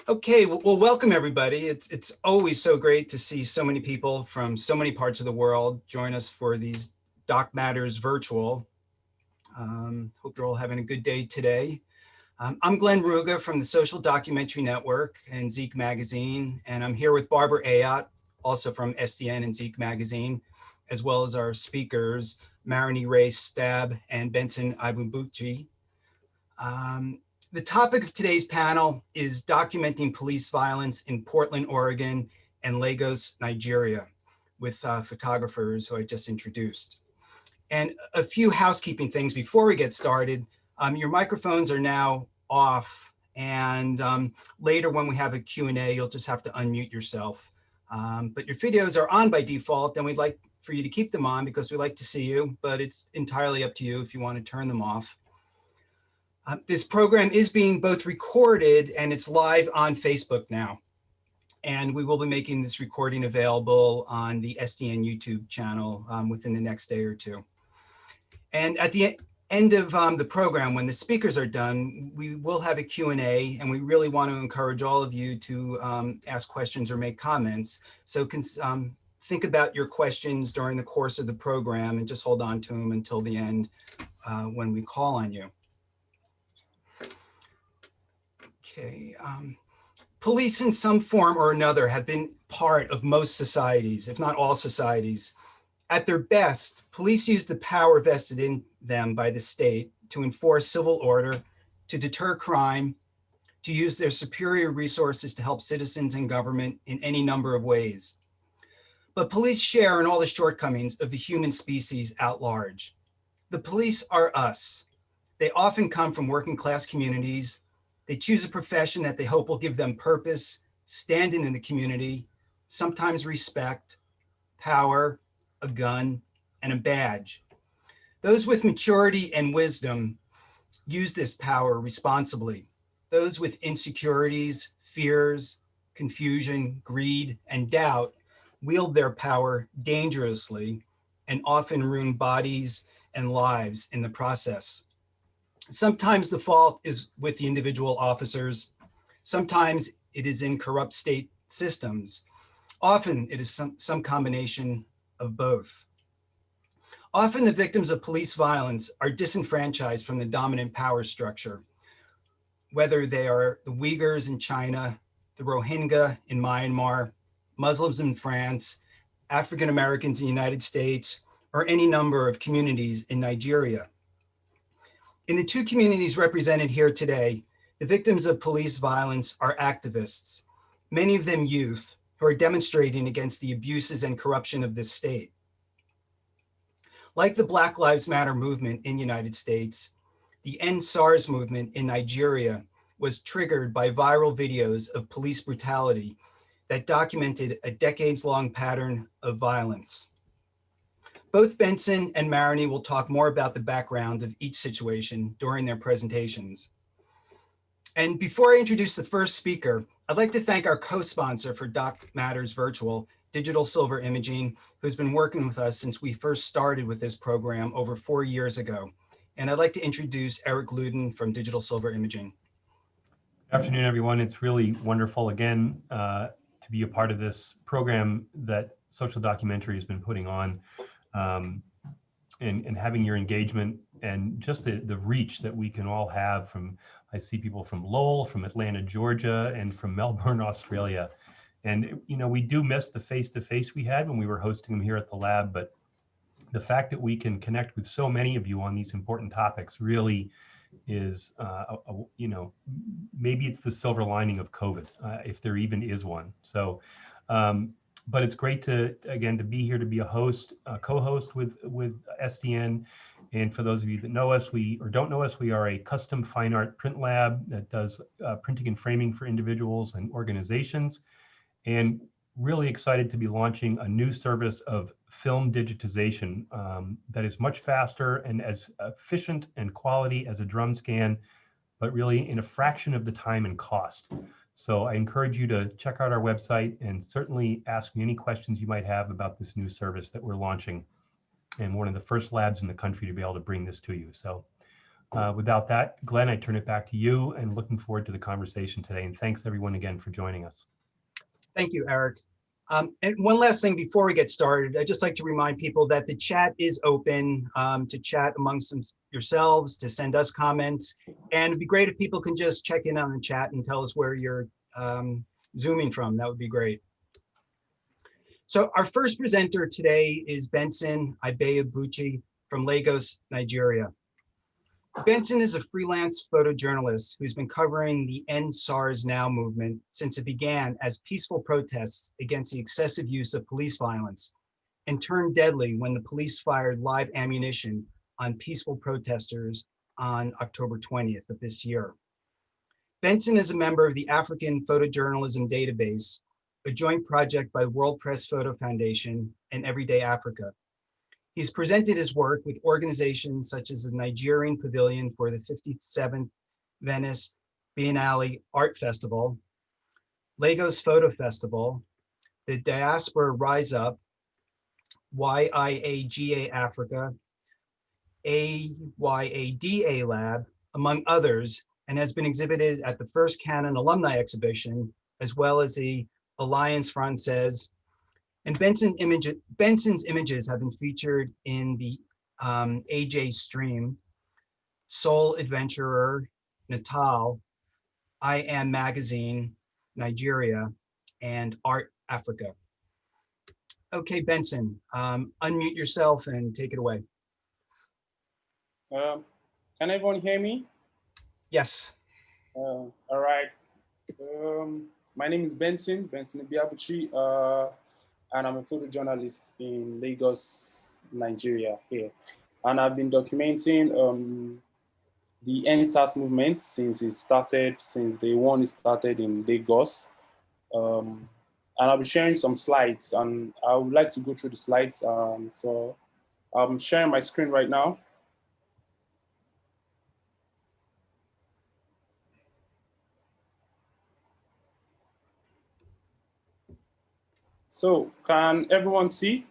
Okay, well, welcome everybody. It's always so great to see so many people from so many parts of the world join us for these Doc Matters virtual. Hope you're all having a good day today. I'm Glenn Ruga from the Social Documentary Network and Zeke Magazine, and I'm here with Barbara Ayotte, also from SDN and Zeke Magazine, as well as our speakers, Maranie Rae Staab and Benson Ibeabuchi. The topic of today's panel is documenting police violence in Portland, Oregon, and Lagos, Nigeria, with photographers who I just introduced. And a few housekeeping things before we get started. Your microphones are now off, and later when we have a Q&A, you'll just have to unmute yourself. But your videos are on by default, and we'd like for you to keep them on because we like to see you, but it's entirely up to you if you want to turn them off. This program is being both recorded and it's live on Facebook now. And we will be making this recording available on the SDN YouTube channel within the next day or two. And at the end of the program, when the speakers are done, we will have a Q&A, and we really want to encourage all of you to ask questions or make comments. So think about your questions during the course of the program and just hold on to them until the end when we call on you. Okay. Police in some form or another have been part of most societies, if not all societies. At their best, police use the power vested in them by the state to enforce civil order, to deter crime, to use their superior resources to help citizens and government in any number of ways. But police share in all the shortcomings of the human species at large. The police are us. They often come from working class communities. They choose a profession that they hope will give them purpose, standing in the community, sometimes respect, power, a gun, and a badge. Those with maturity and wisdom use this power responsibly. Those with insecurities, fears, confusion, greed, and doubt wield their power dangerously and often ruin bodies and lives in the process. Sometimes the fault is with the individual officers. Sometimes it is in corrupt state systems. Often it is some combination of both. Often the victims of police violence are disenfranchised from the dominant power structure, whether they are the Uyghurs in China, the Rohingya in Myanmar, Muslims in France, African Americans in the United States, or any number of communities in Nigeria. In the two communities represented here today, the victims of police violence are activists, many of them youth, who are demonstrating against the abuses and corruption of this state. Like the Black Lives Matter movement in the United States, the End SARS movement in Nigeria was triggered by viral videos of police brutality that documented a decades-long pattern of violence. Both Benson and Maranie will talk more about the background of each situation during their presentations. And before I introduce the first speaker, I'd like to thank our co-sponsor for Doc Matters Virtual, Digital Silver Imaging, who's been working with us since we first started with this program over 4 years ago. And I'd like to introduce Eric Luden from Digital Silver Imaging. Good afternoon, everyone. It's really wonderful again to be a part of this program that Social Documentary has been putting on. And having your engagement and just the reach that we can all have from, I see people from Lowell, from Atlanta, Georgia, and from Melbourne, Australia. And, you know, we do miss the face-to-face we had when we were hosting them here at the lab, but the fact that we can connect with so many of you on these important topics really is, you know, maybe it's the silver lining of COVID, if there even is one. So, but it's great to, again, to be here, to be a host, co-host with SDN. And for those of you that know us, or don't know us, we are a custom fine art print lab that does printing and framing for individuals and organizations. And really excited to be launching a new service of film digitization that is much faster and as efficient and quality as a drum scan, but really in a fraction of the time and cost. So I encourage you to check out our website and certainly ask me any questions you might have about this new service that we're launching, and one of the first labs in the country to be able to bring this to you. So Without that, Glenn, I turn it back to you and looking forward to the conversation today. And thanks everyone again for joining us. Thank you, Eric. And one last thing before we get started, I'd just like to remind people that the chat is open to chat amongst yourselves, to send us comments. And it'd be great if people can just check in on the chat and tell us where you're Zooming from. That would be great. So our first presenter today is Benson Ibeabuchi from Lagos, Nigeria. Benson is a freelance photojournalist who's been covering the End SARS Now movement since it began as peaceful protests against the excessive use of police violence and turned deadly when the police fired live ammunition on peaceful protesters on October 20th of this year. Benson is a member of the African Photojournalism Database, a joint project by the World Press Photo Foundation and Everyday Africa. He's presented his work with organizations such as the Nigerian Pavilion for the 57th Venice Biennale Art Festival, Lagos Photo Festival, the Diaspora Rise Up, YIAGA Africa, AYADA Lab, among others, and has been exhibited at the First Canon Alumni Exhibition, as well as the Alliance Francaise. And Benson's images have been featured in the AJ Stream, Soul Adventurer, Natal, I Am Magazine, Nigeria, and Art Africa. Okay, Benson, unmute yourself and take it away. Can everyone hear me? Yes. All right. My name is Benson Ibeabuchi, and I'm a photojournalist in Lagos, Nigeria here. And I've been documenting the NSAS movement since day one it started in Lagos. And I'll be sharing some slides, and I would like to go through the slides. So I'm sharing my screen right now. So can everyone see?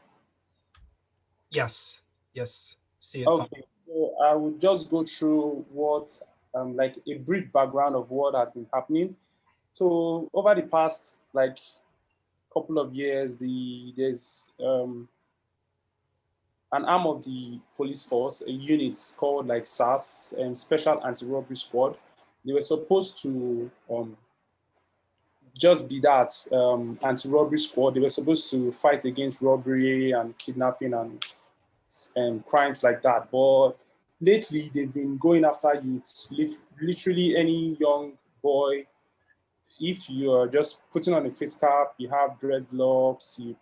Yes. Yes. See it. Okay. So I will just go through what, like a brief background of what has been happening. So over the past couple of years, there's an arm of the police force, a unit called SAS, Special Anti-Robbery Squad. They were supposed to just be that anti-robbery squad. They were supposed to fight against robbery and kidnapping and crimes like that. But lately, they've been going after youths, literally any young boy. If you are just putting on a face cap, you have dreadlocks, you're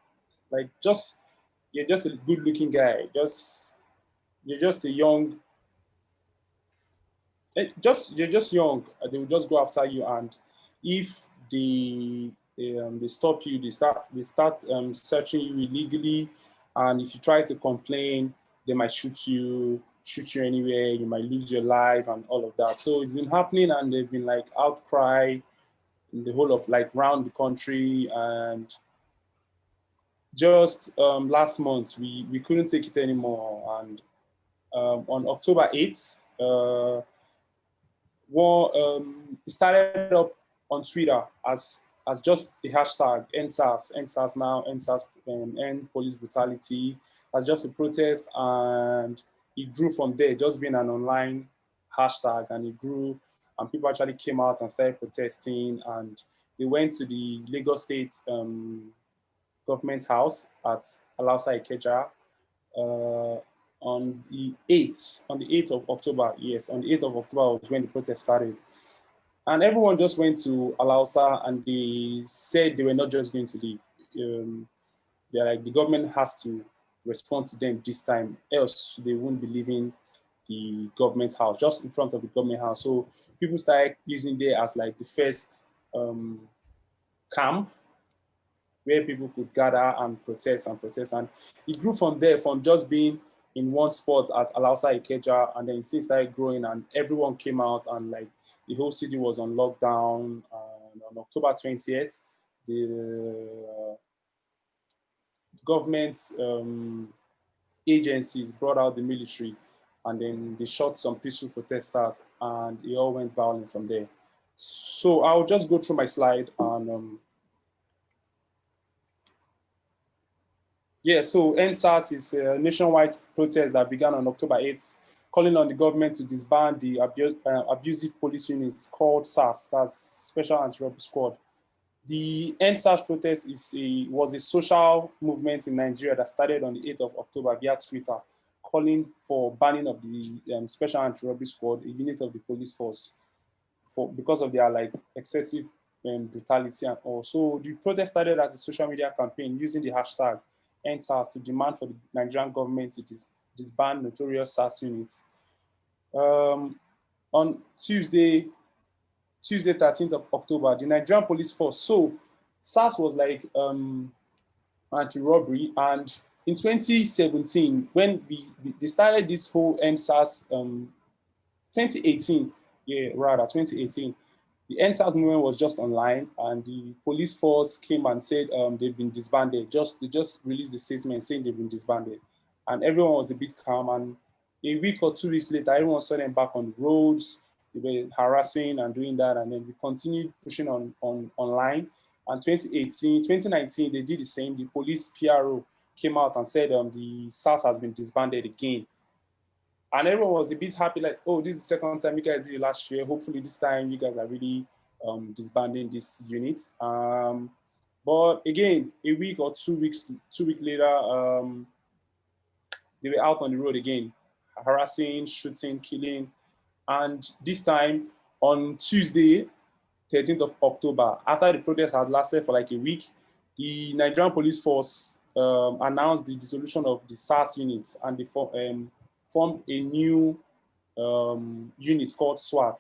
just a good-looking guy. You're just a young. You're just young. They will just go after you, and if they stop you, they start searching you illegally, and if you try to complain, they might shoot you anywhere. You might lose your life and all of that. So it's been happening, and there've been outcry in the whole of around the country, and just last month we couldn't take it anymore, and on October 8th. It started up on Twitter as just the hashtag NSAS now, NSAS, end police brutality, as just a protest, and it grew from there, just being an online hashtag, and it grew, and people actually came out and started protesting, and they went to the Lagos State government house at Alausa Ikeja, on the 8th of October, yes, on the 8th of October was when the protest started. And everyone just went to Alausa, and they said they were not just going to leave. They're like, the government has to respond to them this time, else they won't be leaving the government house, just in front of the government house. So people started using there as the first camp where people could gather and protest. And it grew from there, from just being in one spot at Alausa Ikeja, and then things started growing, and everyone came out, and the whole city was on lockdown. And on October 20th, the government agencies brought out the military, and then they shot some peaceful protesters, and it all went violent from there. So I'll just go through my slide and yeah, so NSAS is a nationwide protest that began on October 8th, calling on the government to disband the abusive police units called SAS, that's Special Anti-Robbery Squad. The NSAS protest was a social movement in Nigeria that started on the 8th of October via Twitter, calling for banning of the Special Anti-Robbery Squad, a unit of the police force, because of their like excessive brutality and all. So the protest started as a social media campaign using the hashtag NSAS to demand for the Nigerian government to disband notorious SAS units. On Tuesday, 13th of October, the Nigerian police force. So SAS was like anti-robbery, and in 2017, when they started this whole NSAS, 2018, yeah, rather 2018, the NSAS movement was just online, and the police force came and said they've been disbanded. They just released a statement saying they've been disbanded, and everyone was a bit calm. And a week or 2 weeks later, everyone saw them back on the roads. They were harassing and doing that, and then we continued pushing on online. And 2019, they did the same. The police PRO came out and said the SAS has been disbanded again. And everyone was a bit happy, like, oh, this is the second time you guys did it last year. Hopefully this time you guys are really disbanding this unit. But again, a week or 2 weeks later, they were out on the road again, harassing, shooting, killing. And this time on Tuesday, 13th of October, after the protest had lasted for like a week, the Nigerian police force announced the dissolution of the SAS units, and they formed a new unit called SWAT,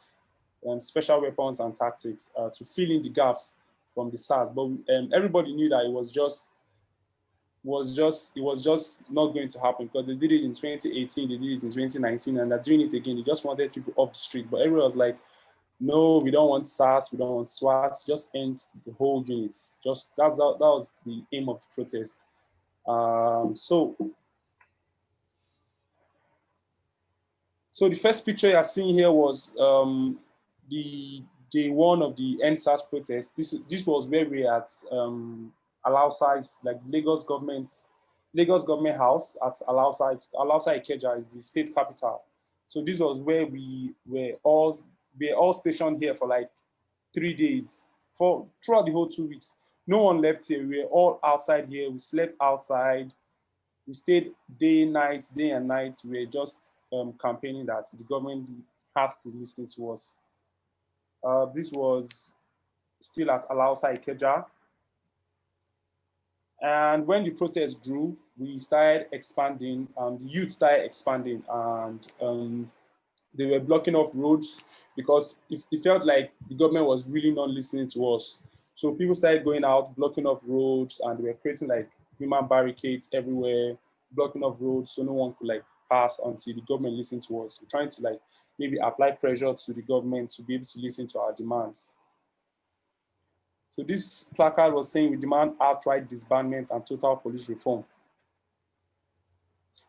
Special Weapons and Tactics, to fill in the gaps from the SAS. But everybody knew that it was just not going to happen, because they did it in 2018, they did it in 2019, and they're doing it again. They just wanted people off the street, but everyone was like, no, we don't want SAS, we don't want SWAT, just end the whole units. Just that was the aim of the protest. So the first picture you're seeing here was the day one of the NSAS protest. This was where we at Alausa, like Lagos government house at Alausa. Alausa Ikeja is the state capital. So this was where we were all stationed here for like 3 days, throughout the whole 2 weeks. No one left here. We were all outside here. We slept outside. We stayed day and night. We were just campaigning that the government has to listen to us. This was still at Alausa Ikeja. And when the protest grew, we started expanding, the youth started expanding, and they were blocking off roads because it felt like the government was really not listening to us. So people started going out, blocking off roads, and they were creating like human barricades everywhere, blocking off roads so no one could like pass until the government listened to us. We're trying to like maybe apply pressure to the government to be able to listen to our demands. So this placard was saying we demand outright disbandment and total police reform,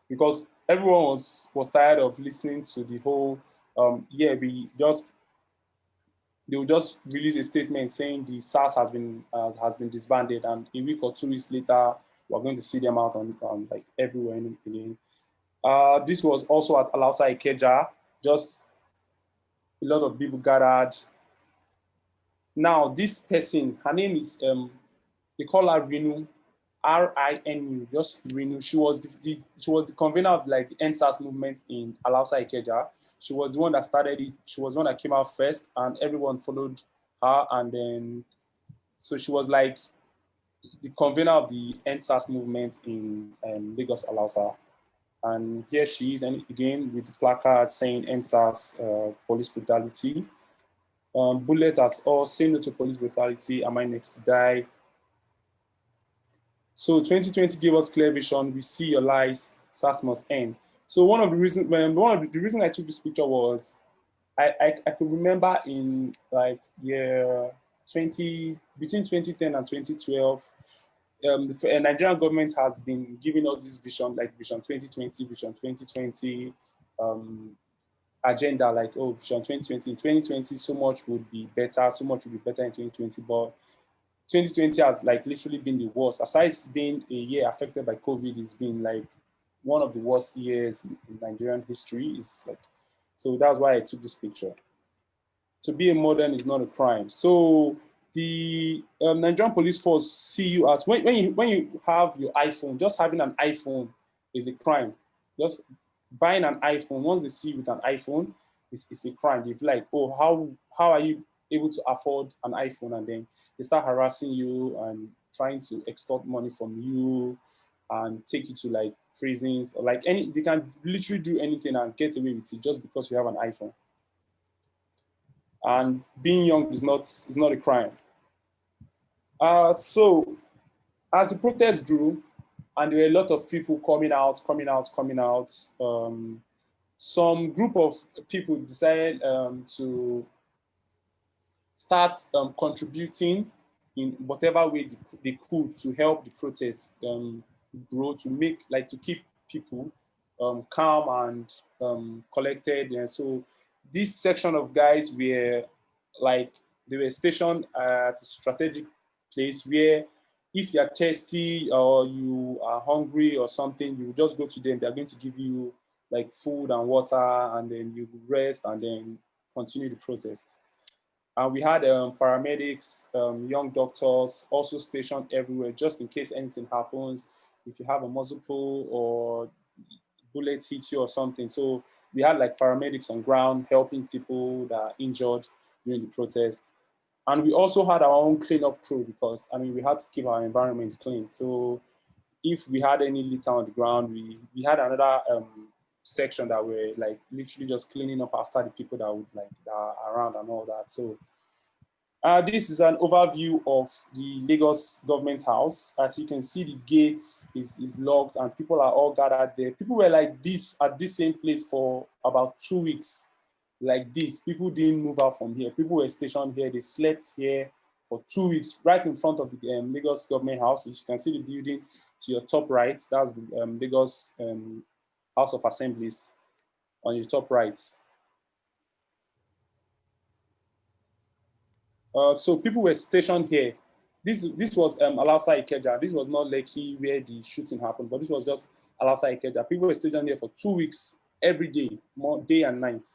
because everyone was tired of listening to the whole, they will just release a statement saying the SAS has been disbanded, and a week or 2 weeks later, we're going to see them out on like everywhere in Benin. This was also at Alausa Ikeja, just a lot of people gathered. Now, this person, her name is, they call her Rinu, R-I-N-U, just Rinu. She was the convener of like the NSAS movement in Alausa Ikeja. She was the one that started it. She was the one that came out first, and everyone followed her. And then, so she was like the convener of the NSAS movement in Lagos Alausa. And here she is, and again with the placard saying NSAS, police brutality. Bullet at all, say no to police brutality, am I next to die? So 2020 gave us clear vision, we see your lies, SAS must end. So one of the reasons I took this picture was, I could remember in like between 2010 and 2012, the Nigerian government has been giving us this vision, like Vision 2020, Vision 2020, agenda, like, oh, 2020, in 2020, so much would be better, so much would be better in 2020, but 2020 has like literally been the worst. Aside being a year affected by COVID, it's been like one of the worst years in Nigerian history. It's like, so that's why I took this picture. To be a modern is not a crime. So the Nigerian police force see you as, when you have your iPhone, just having an iPhone is a crime. Just buying an iPhone, once they see you with an iPhone, it's a crime. They're like, oh, how are you able to afford an iPhone? And then they start harassing you and trying to extort money from you and take you to like prisons, or like they can literally do anything and get away with it just because you have an iPhone. And being young is not a crime. So as the protest grew, and there were a lot of people coming out, some group of people decided to start contributing in whatever way they could to help the protest grow, to keep people calm and collected. And so this section of guys were like, they were stationed at a strategic place where if you're thirsty or you are hungry or something, you just go to them. They're going to give you like food and water, and then you rest and then continue the protest. And we had paramedics, young doctors also stationed everywhere just in case anything happens. If you have a muzzle pull or bullet hits you or something. So we had like paramedics on ground helping people that are injured during the protest. And we also had our own cleanup crew because, I mean, we had to keep our environment clean. So if we had any litter on the ground, we had another section that were like literally just cleaning up after the people that are around and all that. So this is an overview of the Lagos government house. As you can see, the gate is locked and people are all gathered there. People were like this at this same place for about 2 weeks. Like this, people didn't move out from here. People were stationed here. They slept here for 2 weeks, right in front of the Lagos government house. You can see the building to your top right. That's the Lagos House of Assemblies on your top right. So people were stationed here. This was Alausa Ikeja. This was not Lekki where the shooting happened, but this was just Alausa Ikeja. People were stationed here for 2 weeks, every day, day and night.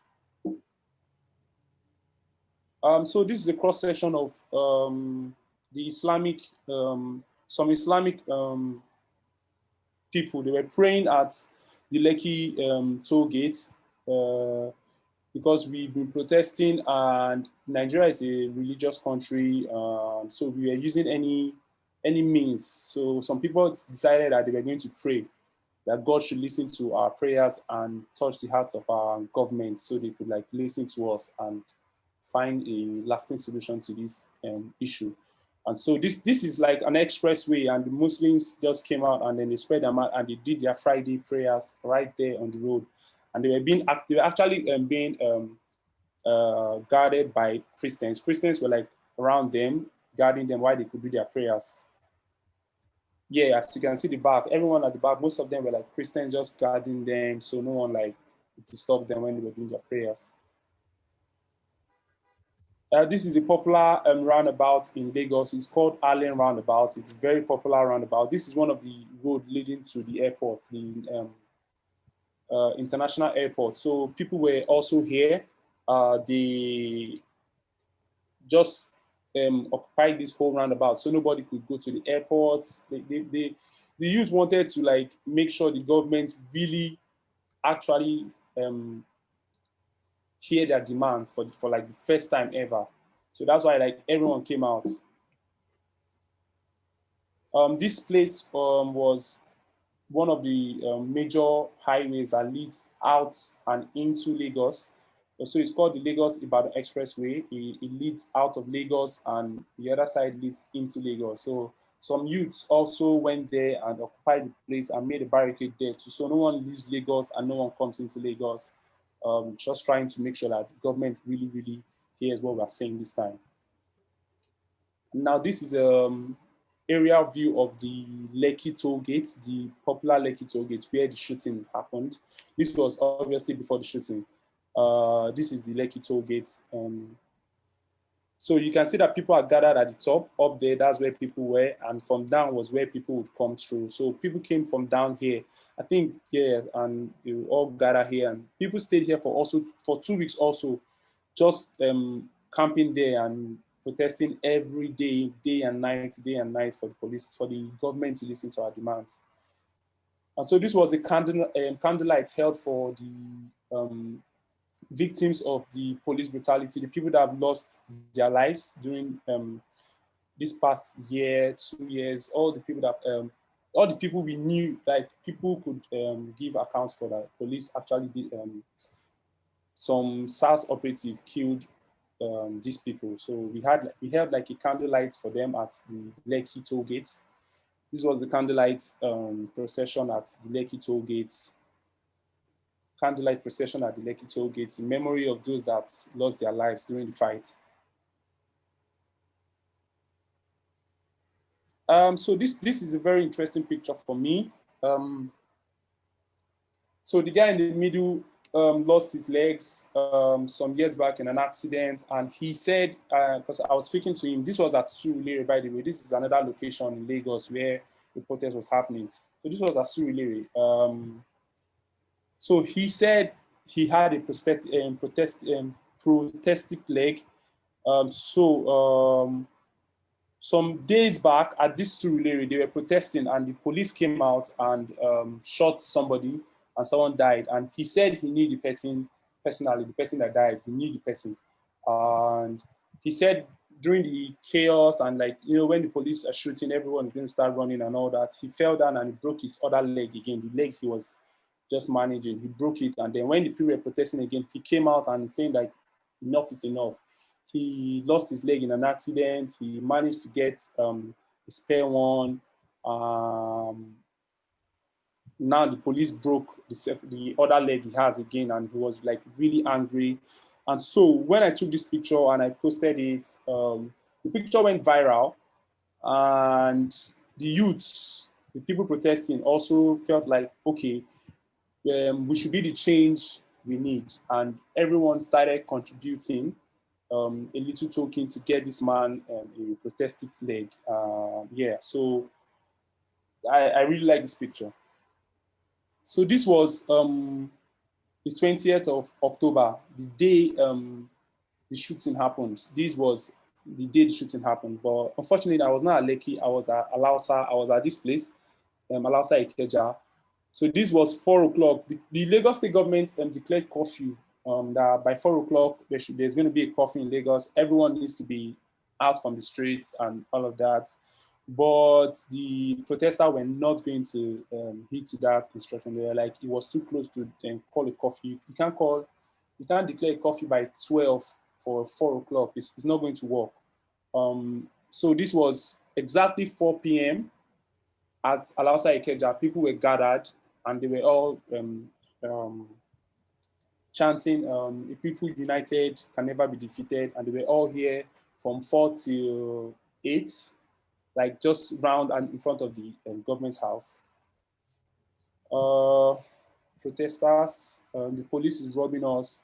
So this is a cross section of the Islamic, some Islamic people. They were praying at the Lekki toll gates because we've been protesting, and Nigeria is a religious country, so we were using any means. So some people decided that they were going to pray, that God should listen to our prayers and touch the hearts of our government so they could like listen to us and find a lasting solution to this issue. And so this is like an expressway, and the Muslims just came out and then they spread them out and they did their Friday prayers right there on the road. And they were actually being guarded by Christians. Christians were like around them, guarding them while they could do their prayers. Yeah, as you can see the back, everyone at the back, most of them were like Christians just guarding them, so no one like to stop them when they were doing their prayers. This is a popular roundabout in Lagos. It's called Allen Roundabout. It's a very popular roundabout. This is one of the roads leading to the airport, the international airport. So people were also here. They just occupied this whole roundabout, so nobody could go to the airport. The youth wanted to like make sure the government really actually hear their demands for like the first time ever. So that's why like everyone came out. This place was one of the major highways that leads out and into Lagos. So it's called the Lagos-Ibadan Expressway. It leads out of Lagos and the other side leads into Lagos. So some youths also went there and occupied the place and made a barricade there too. So no one leaves Lagos and no one comes into Lagos. Just trying to make sure that the government really, really hears what we're saying this time. Now this is a aerial view of the Lekito Gates, the popular Lekito Gates, where the shooting happened. This was obviously before the shooting. This is the Lekito Gates. So you can see that people are gathered at the top. Up there, that's where people were. And from down was where people would come through. So people came from down here, I think, yeah, and they would all gather here. And people stayed here for 2 weeks also, just camping there and protesting every day, day and night for the police, for the government to listen to our demands. And so this was a candlelight held for the victims of the police brutality, the people that have lost their lives during this past year, 2 years, all the people we knew, like people could give accounts for that. Police actually did, some SARS operative killed these people. So we held like a candlelight for them at the Lekito Gates. This was the candlelight procession at the Lekito Gates. Candlelight procession at the Lekito Gates in memory of those that lost their lives during the fight. So this is a very interesting picture for me. So the guy in the middle lost his legs some years back in an accident, and he said, because I was speaking to him, this was at Surulere, by the way. This is another location in Lagos where the protest was happening. So this was at Surulere. So he said he had a prosthetic leg. Some days back at this Surulere, they were protesting and the police came out and shot somebody and someone died. And he said he knew the person personally, the person that died, he knew the person. And he said during the chaos and when the police are shooting, everyone is going to start running and all that. He fell down and he broke his other leg again, the leg he was just managing. He broke it. And then when the people were protesting again, he came out and saying that enough is enough. He lost his leg in an accident. He managed to get a spare one. Now the police broke the other leg he has again, and he was like really angry. And so when I took this picture and I posted it, the picture went viral, and the youths, the people protesting, also felt like, okay, we should be the change we need. And everyone started contributing a little token to get this man a prosthetic leg. Yeah, so I really like this picture. So this was the 20th of October, the day the shooting happened. This was the day the shooting happened. But unfortunately, I was not at Lekki. I was at Alausa. I was at this place, Alausa Ikeja. So this was 4 o'clock. The Lagos State government declared curfew. That by 4 o'clock, there's going to be a curfew in Lagos. Everyone needs to be out from the streets and all of that. But the protesters were not going to heed to that instruction. They were like, it was too close to call a curfew. You can't declare a curfew by 12 for 4 o'clock. It's not going to work. So this was exactly 4 p.m. at Alausa Ikeja. People were gathered and they were all chanting, "A people united can never be defeated," and they were all here from 4 till 8, like just round and in front of the government house. Protesters, the police is robbing us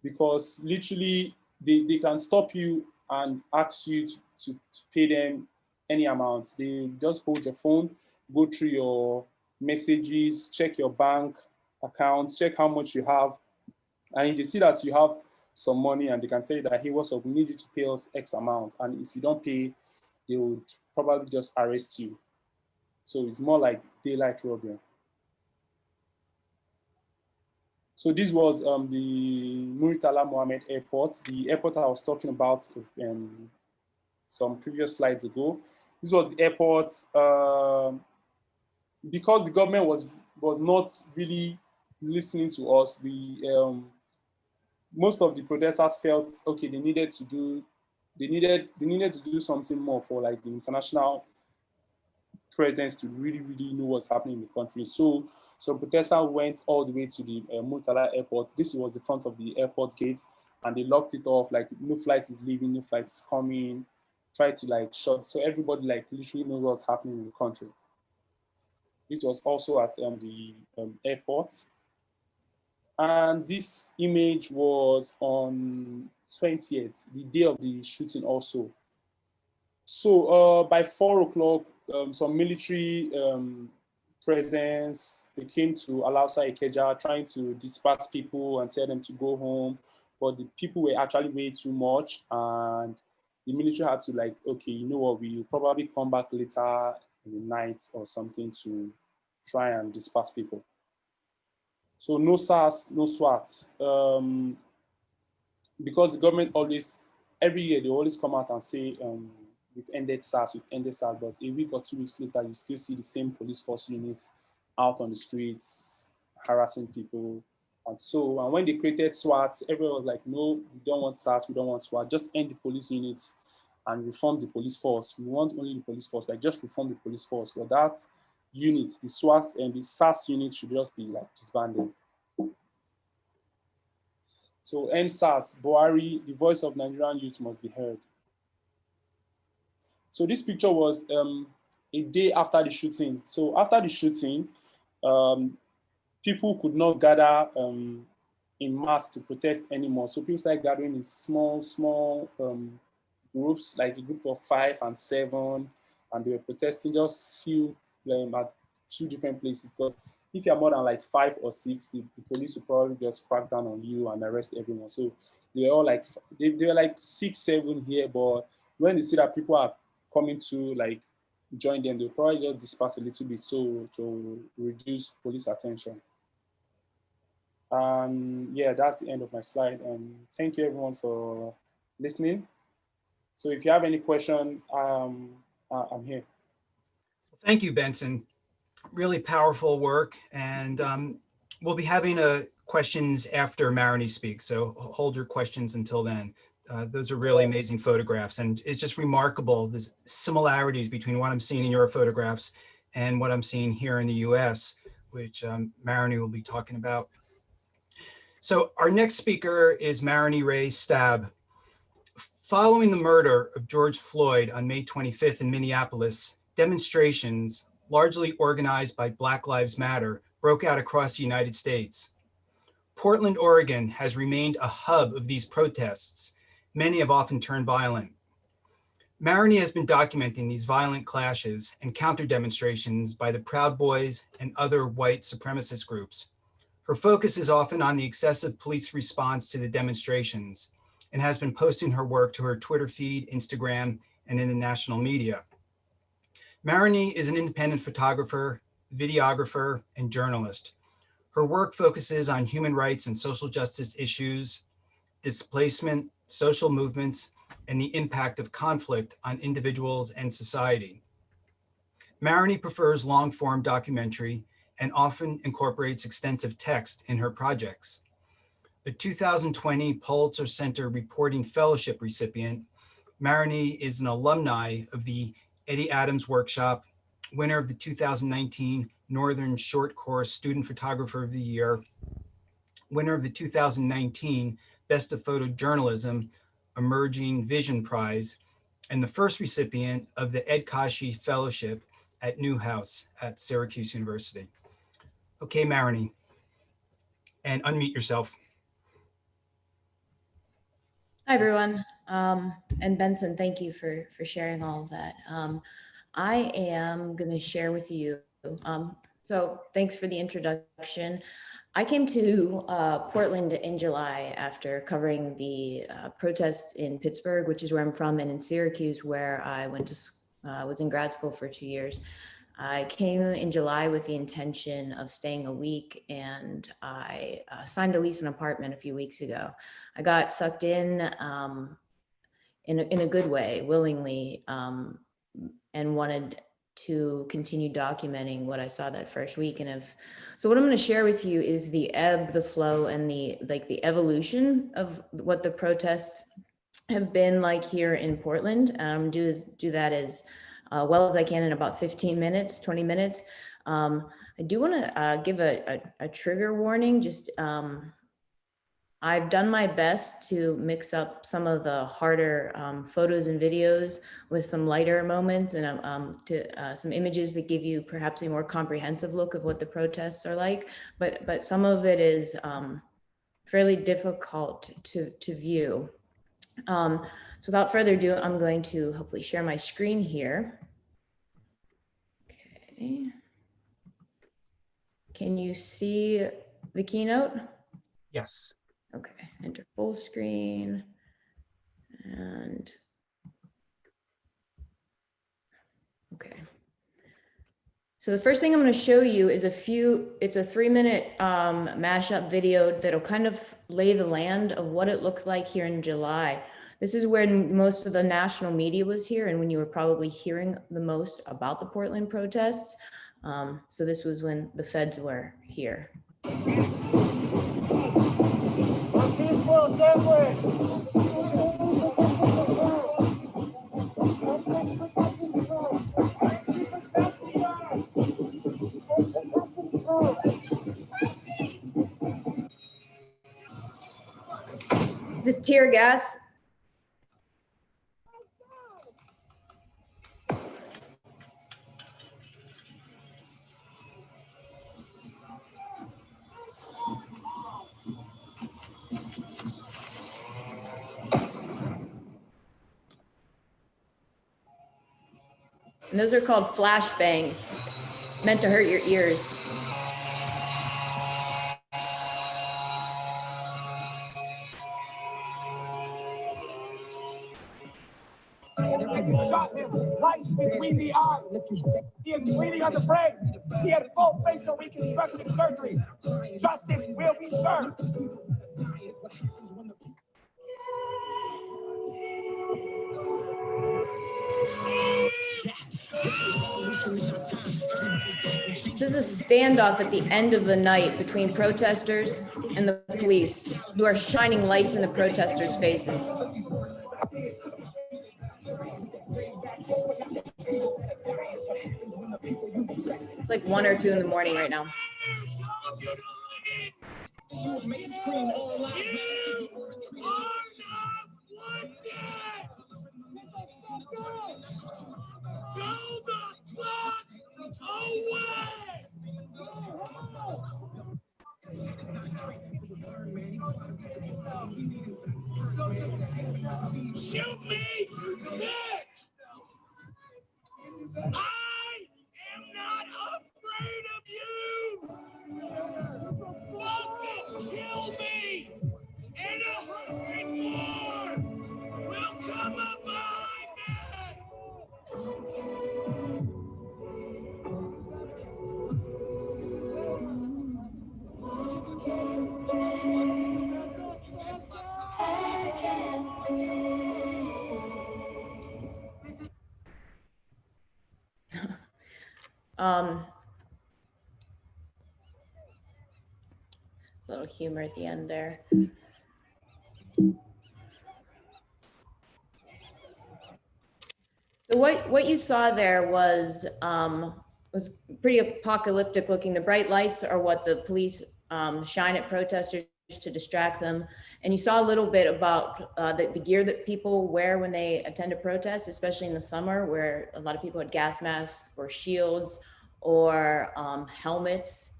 because literally they can stop you and ask you to pay them any amount. They just hold your phone, go through your messages, check your bank accounts, check how much you have. And if they see that you have some money and they can tell you that, hey, what's up, we need you to pay us X amount. And if you don't pay, they would probably just arrest you. So it's more like daylight robbery. So this was the Muritala Mohammed Airport, the airport I was talking about some previous slides ago. This was the airport. Because the government was not really listening to us, most of the protesters felt, okay, they needed to do something more for like the international presence to really, really know what's happening in the country. So protesters went all the way to the Murtala airport. This was the front of the airport gate, and they locked it off, like no flight is leaving, no flight is coming. tried to like shut, so everybody like literally knows what's happening in the country. This was also at the airport. And this image was on 20th, the day of the shooting also. So by 4 o'clock, some military presence, they came to Alausa Ikeja trying to disperse people and tell them to go home. But the people were actually way too much, and the military had to like, okay, you know what, we'll probably come back later in the night or something to try and disperse people. So no SARS, no SWAT. Because the government always, every year, they always come out and say, we've ended SARS, but a week or 2 weeks later, you still see the same police force units out on the streets, harassing people. And when they created SWAT, everyone was like, no, we don't want SARS, we don't want SWAT, just end the police units and reform the police force. We want only the police force, like just reform the police force. But that unit, the SWAT and the SARS unit should just be like disbanded. So end SARS, Buhari, the voice of Nigerian youth must be heard. So this picture was a day after the shooting. So after the shooting, people could not gather in mass to protest anymore. So people started gathering in small groups, like a group of 5 and 7, and they were protesting just at few different places. Because if you're more than like 5 or 6, the police will probably just crack down on you and arrest everyone. So they were all like, they were like 6, 7 here, but when they see that people are coming to like join them, they'll probably just disperse a little bit so to reduce police attention. Yeah, that's the end of my slide. Thank you everyone for listening. So if you have any question, I'm here. Thank you, Benson. Really powerful work. And we'll be having questions after Maranie speaks. So hold your questions until then. Those are really amazing photographs. And it's just remarkable, the similarities between what I'm seeing in your photographs and what I'm seeing here in the US, which Maranie will be talking about. So our next speaker is Maranie Rae Staab. Following the murder of George Floyd on May 25th in Minneapolis, demonstrations, largely organized by Black Lives Matter, broke out across the United States. Portland, Oregon has remained a hub of these protests. Many have often turned violent. Maranie has been documenting these violent clashes and counter demonstrations by the Proud Boys and other white supremacist groups. Her focus is often on the excessive police response to the demonstrations and has been posting her work to her Twitter feed, Instagram, and in the national media. Maranie is an independent photographer, videographer, and journalist. Her work focuses on human rights and social justice issues, displacement, social movements, and the impact of conflict on individuals and society. Maranie prefers long-form documentary and often incorporates extensive text in her projects. The 2020 Pulitzer Center Reporting Fellowship recipient, Maranie is an alumni of the Eddie Adams Workshop, winner of the 2019 Northern Short Course Student Photographer of the Year, winner of the 2019 Best of Photojournalism Emerging Vision Prize, and the first recipient of the Ed Kashi Fellowship at Newhouse at Syracuse University. Okay, Maranie, and unmute yourself. Hi, everyone. And Benson, thank you for sharing all of that. I am going to share with you. So thanks for the introduction. I came to Portland in July after covering the protests in Pittsburgh, which is where I'm from, and in Syracuse, where I went to was in grad school for 2 years. I came in July with the intention of staying a week, and I signed a lease on an apartment a few weeks ago. I got sucked in a good way, willingly, and wanted to continue documenting what I saw that first week. So what I'm going to share with you is the ebb, the flow, and the evolution of what the protests have been like here in Portland. Do that as well as I can in about 15 minutes, 20 minutes. I do want to give a trigger warning. Just I've done my best to mix up some of the harder photos and videos with some lighter moments and some images that give you perhaps a more comprehensive look of what the protests are like. But some of it is fairly difficult to view. So without further ado, I'm going to hopefully share my screen here. Okay. Can you see the keynote? Yes. Okay, enter full screen. And okay. So the first thing I'm going to show you is it's a 3-minute mashup video that'll kind of lay the land of what it looked like here in July. This is when most of the national media was here and when you were probably hearing the most about the Portland protests. So this was when the feds were here. Is this tear gas? And those are called flashbangs, meant to hurt your ears. Shot him right between the eyes. He is bleeding on the brain. He had full facial reconstruction surgery. Justice will be served. This is a standoff at the end of the night between protesters and the police, who are shining lights in the protesters' faces. It's like 1 or 2 in the morning right now. Shoot me, you bitch! I am not afraid of you! Fucking kill me! And 100 more will come up behind me! A little humor at the end there. So what you saw there was pretty apocalyptic looking. The bright lights are what the police shine at protesters to distract them. And you saw a little bit about the gear that people wear when they attend a protest, especially in the summer, where a lot of people had gas masks or shields or helmets.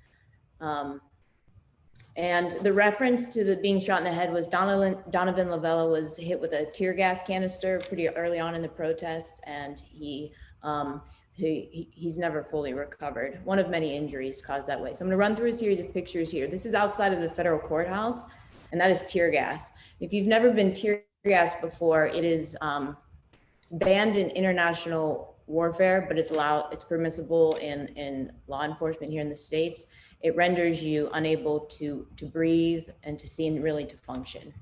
And the reference to the being shot in the head was Donovan Lavella was hit with a tear gas canister pretty early on in the protest, and he's never fully recovered. One of many injuries caused that way. So I'm going to run through a series of pictures here. This is outside of the federal courthouse, and that is tear gas. If you've never been tear gas before, it is it's banned in international warfare, but it's permissible in law enforcement here in the States. It renders you unable to breathe and to see and really to function.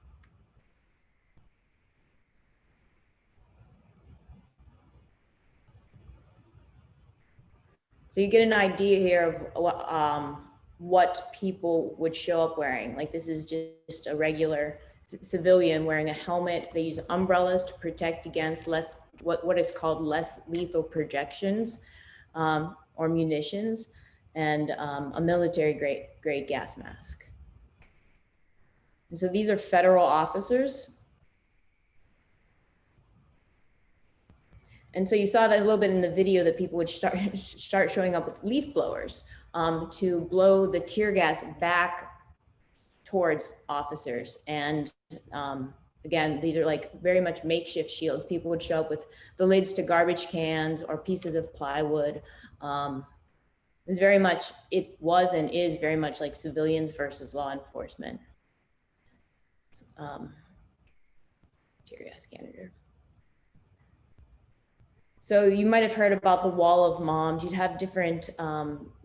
So you get an idea here of what people would show up wearing. Like this is just a regular civilian wearing a helmet. They use umbrellas to protect against what is called less lethal projections or munitions, and a military grade gas mask. And so these are federal officers. And so you saw that a little bit in the video that people would start showing up with leaf blowers to blow the tear gas back towards officers. And again, these are like very much makeshift shields. People would show up with the lids to garbage cans or pieces of plywood. It was and is very much like civilians versus law enforcement. Tear gas canister. So you might have heard about the Wall of Moms. You'd have different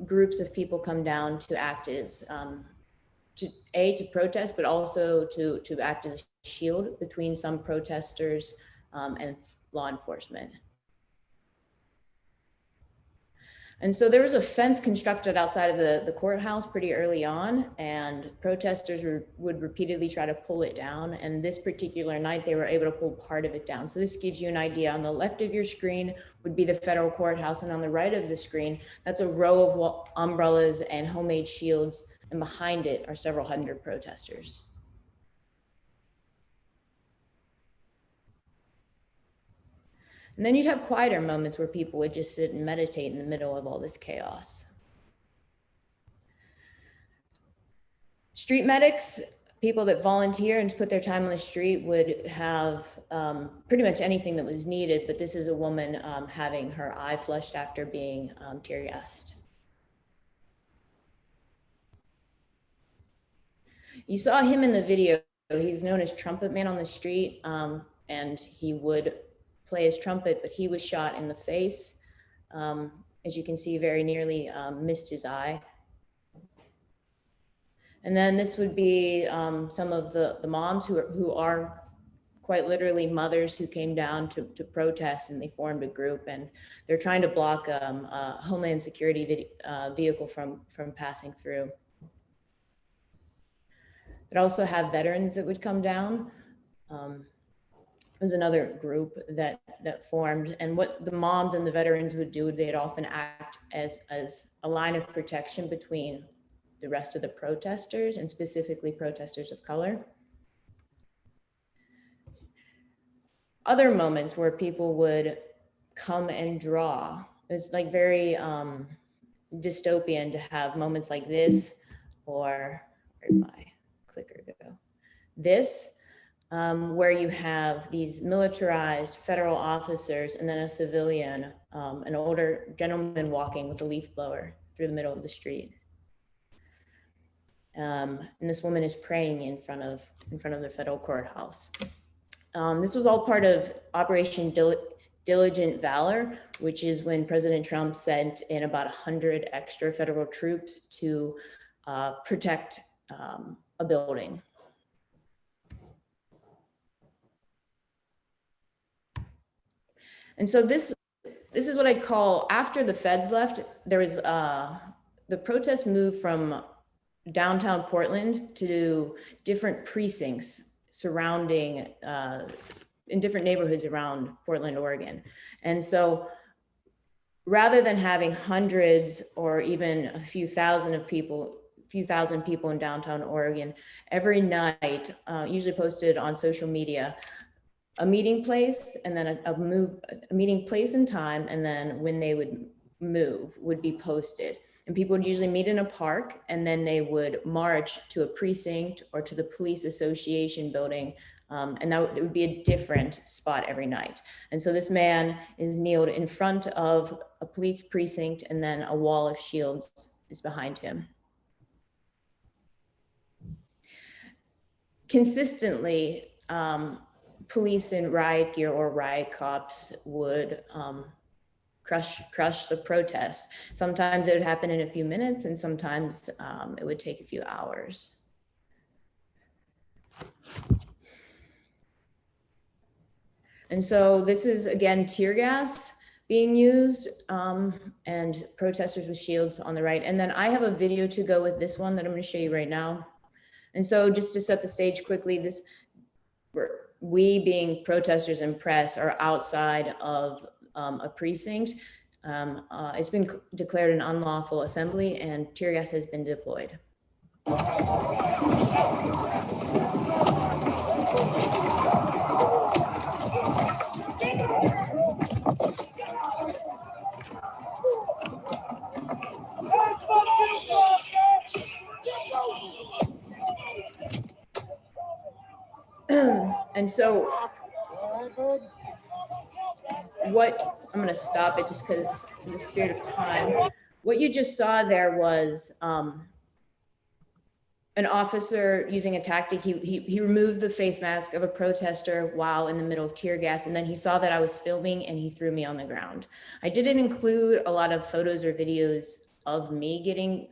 groups of people come down to act as, to protest, but also to act as a shield between some protesters and law enforcement. And so there was a fence constructed outside of the courthouse pretty early on, and protesters would repeatedly try to pull it down. And this particular night, they were able to pull part of it down. So this gives you an idea. On the left of your screen would be the federal courthouse, and on the right of the screen, that's a row of umbrellas and homemade shields, and behind it are several hundred protesters. And then you'd have quieter moments where people would just sit and meditate in the middle of all this chaos. Street medics, people that volunteer and put their time on the street, would have pretty much anything that was needed, but this is a woman having her eye flushed after being tear gassed. You saw him in the video. He's known as Trumpet Man on the street, and he would play his trumpet, but he was shot in the face. As you can see, very nearly missed his eye. And then this would be some of the moms who are quite literally mothers who came down to protest, and they formed a group, and they're trying to block a Homeland Security vehicle from passing through. They'd also have veterans that would come down. Was another group that formed, and what the moms and the veterans would do, they'd often act as a line of protection between the rest of the protesters, and specifically protesters of color. Other moments where people would come and draw, it's like very dystopian to have moments like this, or where'd my clicker go? This. Where you have these militarized federal officers and then a civilian, an older gentleman walking with a leaf blower through the middle of the street. And this woman is praying in front of the federal courthouse. This was all part of Operation Diligent Valor, which is when President Trump sent in about 100 extra federal troops to protect a building. And so this is what I'd call, after the feds left, there was the protest moved from downtown Portland to different precincts surrounding, in different neighborhoods around Portland, Oregon. And so rather than having hundreds or even a few thousand people in downtown Oregon, every night, usually posted on social media, a meeting place, and then a meeting place and time, and then when they would move would be posted. And people would usually meet in a park, and then they would march to a precinct or to the police association building, and that would be a different spot every night. And so this man is kneeled in front of a police precinct, and then a wall of shields is behind him. Consistently, police in riot gear or riot cops would crush the protest. Sometimes it would happen in a few minutes, and sometimes it would take a few hours. And so this is, again, tear gas being used, and protesters with shields on the right. And then I have a video to go with this one that I'm going to show you right now. And so just to set the stage quickly, we being protesters and press are outside of a precinct. It's been declared an unlawful assembly, and tear gas has been deployed. And so what, I'm going to stop it just because in the spirit of time, what you just saw there was an officer using a tactic. He removed the face mask of a protester while in the middle of tear gas, and then he saw that I was filming and he threw me on the ground. I didn't include a lot of photos or videos of me getting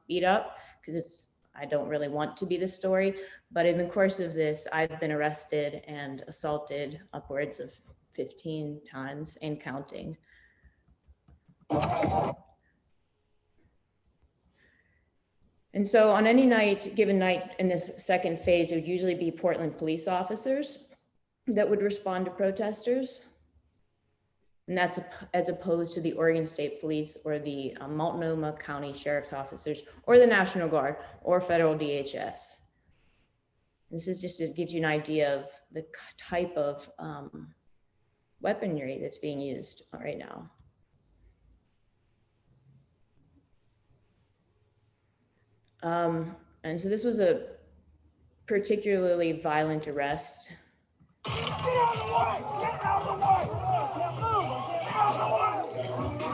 beat up because I don't really want to be the story, but in the course of this, I've been arrested and assaulted upwards of 15 times and counting. And so on any night, given night in this second phase, it would usually be Portland police officers that would respond to protesters. And that's as opposed to the Oregon State Police or the Multnomah County Sheriff's Officers or the National Guard or federal DHS. This is just, it gives you an idea of the type of weaponry that's being used right now. And so this was a particularly violent arrest. Get out of the way! Get out of the way! Get out of the way! Get out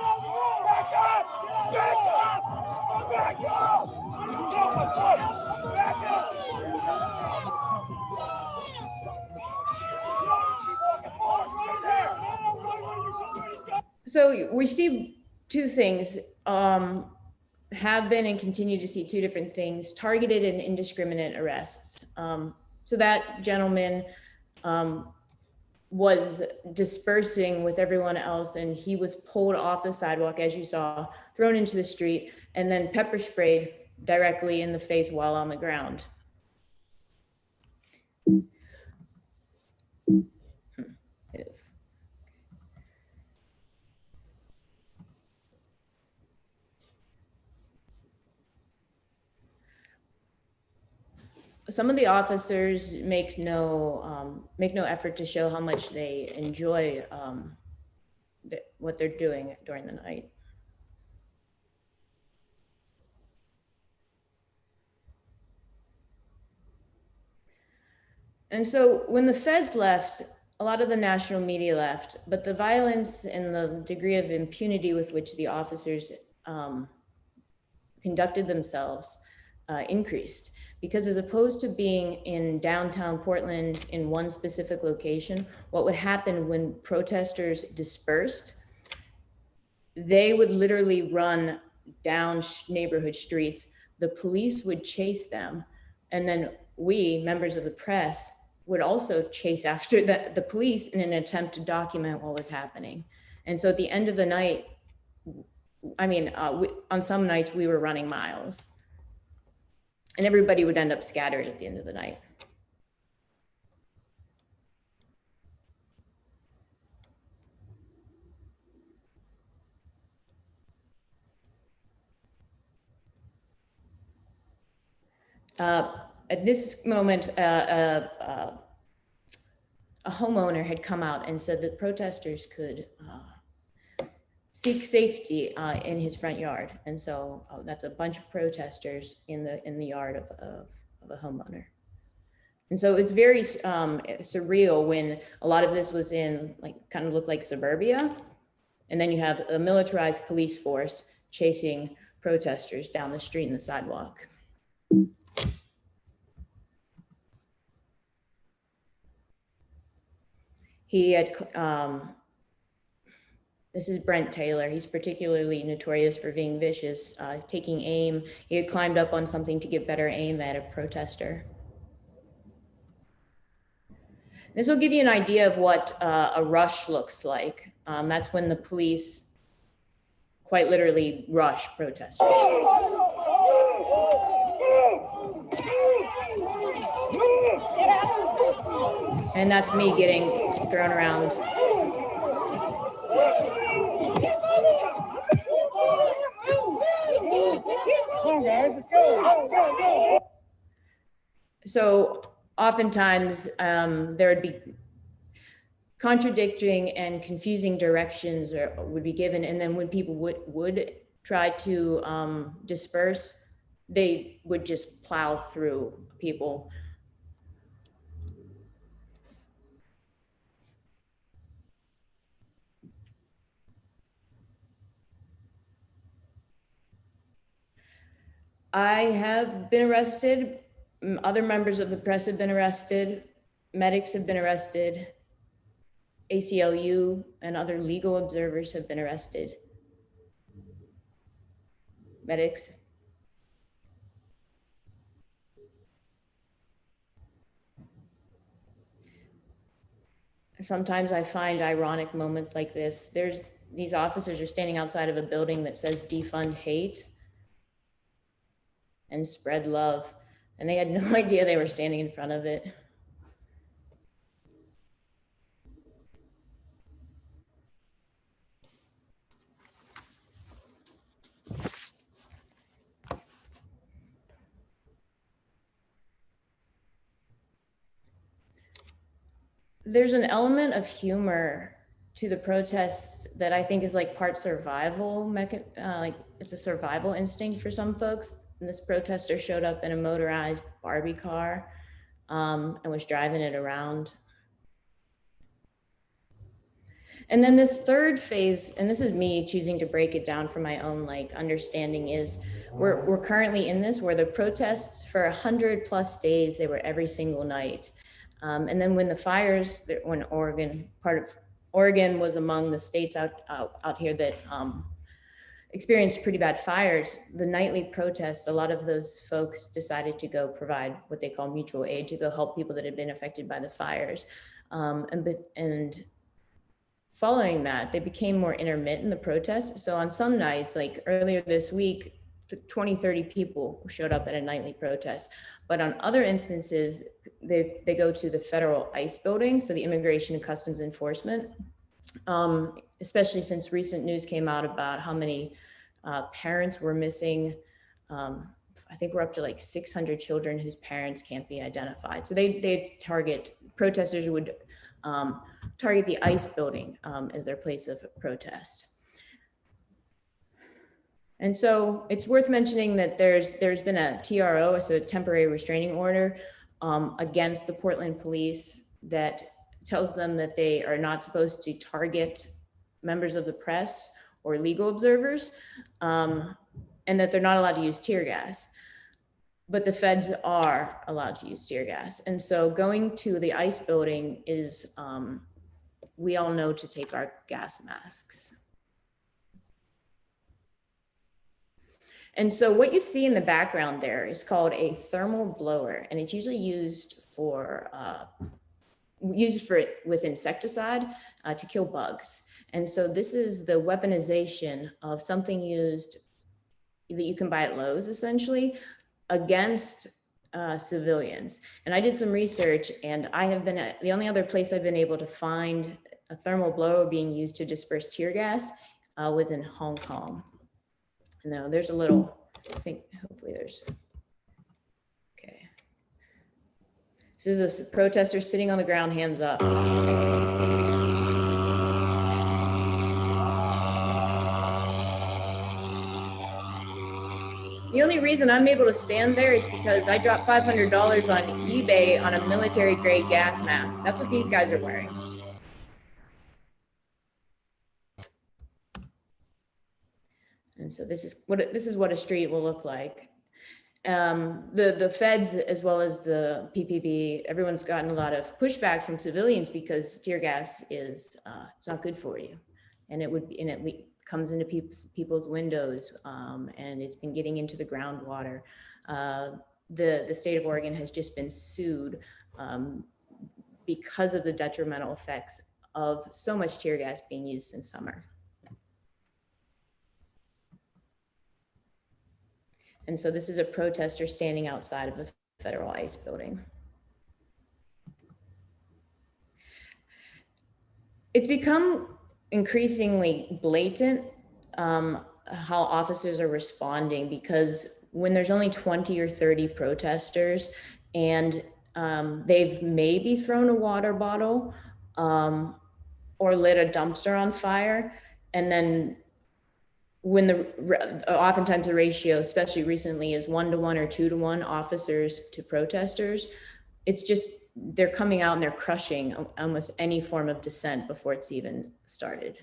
of the way! Back up! Back up! Back up! Back up! So we see two things, have been and continue to see two different things: targeted and indiscriminate arrests. So that gentleman was dispersing with everyone else, and he was pulled off the sidewalk, as you saw, thrown into the street, and then pepper sprayed directly in the face while on the ground. Some of the officers make no effort to show how much they enjoy what they're doing during the night. And so when the feds left, a lot of the national media left, but the violence and the degree of impunity with which the officers conducted themselves increased. Because as opposed to being in downtown Portland in one specific location, what would happen when protesters dispersed, they would literally run down neighborhood streets. The police would chase them. And then we, members of the press, would also chase after the police in an attempt to document what was happening. And so at the end of the night, I mean, on some nights we were running miles. And everybody would end up scattered at the end of the night. At this moment, a homeowner had come out and said that protesters could seek safety in his front yard. And so that's a bunch of protesters in the yard of a homeowner. And so it's very surreal when a lot of this was in kind of looked like suburbia. And then you have a militarized police force chasing protesters down the street and the sidewalk. He had, this is Brent Taylor. He's particularly notorious for being vicious, taking aim. He had climbed up on something to get better aim at a protester. This will give you an idea of what a rush looks like. That's when the police quite literally rush protesters. And that's me getting thrown around. So oftentimes there would be contradicting and confusing directions would be given. And then when people would try to disperse, they would just plow through people. I have been arrested. Other members of the press have been arrested. Medics have been arrested. ACLU and other legal observers have been arrested. Medics. Sometimes I find ironic moments like this. These officers are standing outside of a building that says defund hate and spread love. And they had no idea they were standing in front of it. There's an element of humor to the protests that I think is like part survival, like it's a survival instinct for some folks. And this protester showed up in a motorized Barbie car and was driving it around. And then this third phase, and this is me choosing to break it down for my own like understanding, is we're currently in this where the protests for 100+ days, they were every single night. And then when the fires, when Oregon was among the states out here that experienced pretty bad fires, the nightly protests, a lot of those folks decided to go provide what they call mutual aid, to go help people that had been affected by the fires. And following that, they became more intermittent, the protests. So on some nights, like earlier this week, 20, 30 people showed up at a nightly protest. But on other instances, they go to the federal ICE building, so the Immigration and Customs Enforcement, especially since recent news came out about how many parents were missing. I think we're up to like 600 children whose parents can't be identified. So they target, protesters would target the ICE building as their place of protest. And so it's worth mentioning that there's been a TRO, so a temporary restraining order against the Portland police that tells them that they are not supposed to target members of the press or legal observers, and that they're not allowed to use tear gas. But the feds are allowed to use tear gas. And so going to the ICE building is, we all know to take our gas masks. And so what you see in the background there is called a thermal blower, and it's usually used for with insecticide to kill bugs. And so this is the weaponization of something used that you can buy at Lowe's, essentially, against civilians. And I did some research, and I have been at the only other place I've been able to find a thermal blower being used to disperse tear gas was in Hong Kong. No, there's a little, I think, hopefully there's, okay. This is a protester sitting on the ground, hands up. The only reason I'm able to stand there is because I dropped $500 on eBay on a military grade gas mask. That's what these guys are wearing. And so this is what a street will look like. The feds, as well as the PPB, everyone's gotten a lot of pushback from civilians because tear gas is it's not good for you, and it comes into people's windows, and it's been getting into the groundwater. The state of Oregon has just been sued because of the detrimental effects of so much tear gas being used in summer. And so this is a protester standing outside of the federal ICE building. It's become increasingly blatant how officers are responding, because when there's only 20 or 30 protesters and they've maybe thrown a water bottle, or lit a dumpster on fire. And then when oftentimes the ratio, especially recently, is 1-to-1 or 2-to-1 officers to protesters, it's just, they're coming out and they're crushing almost any form of dissent before it's even started.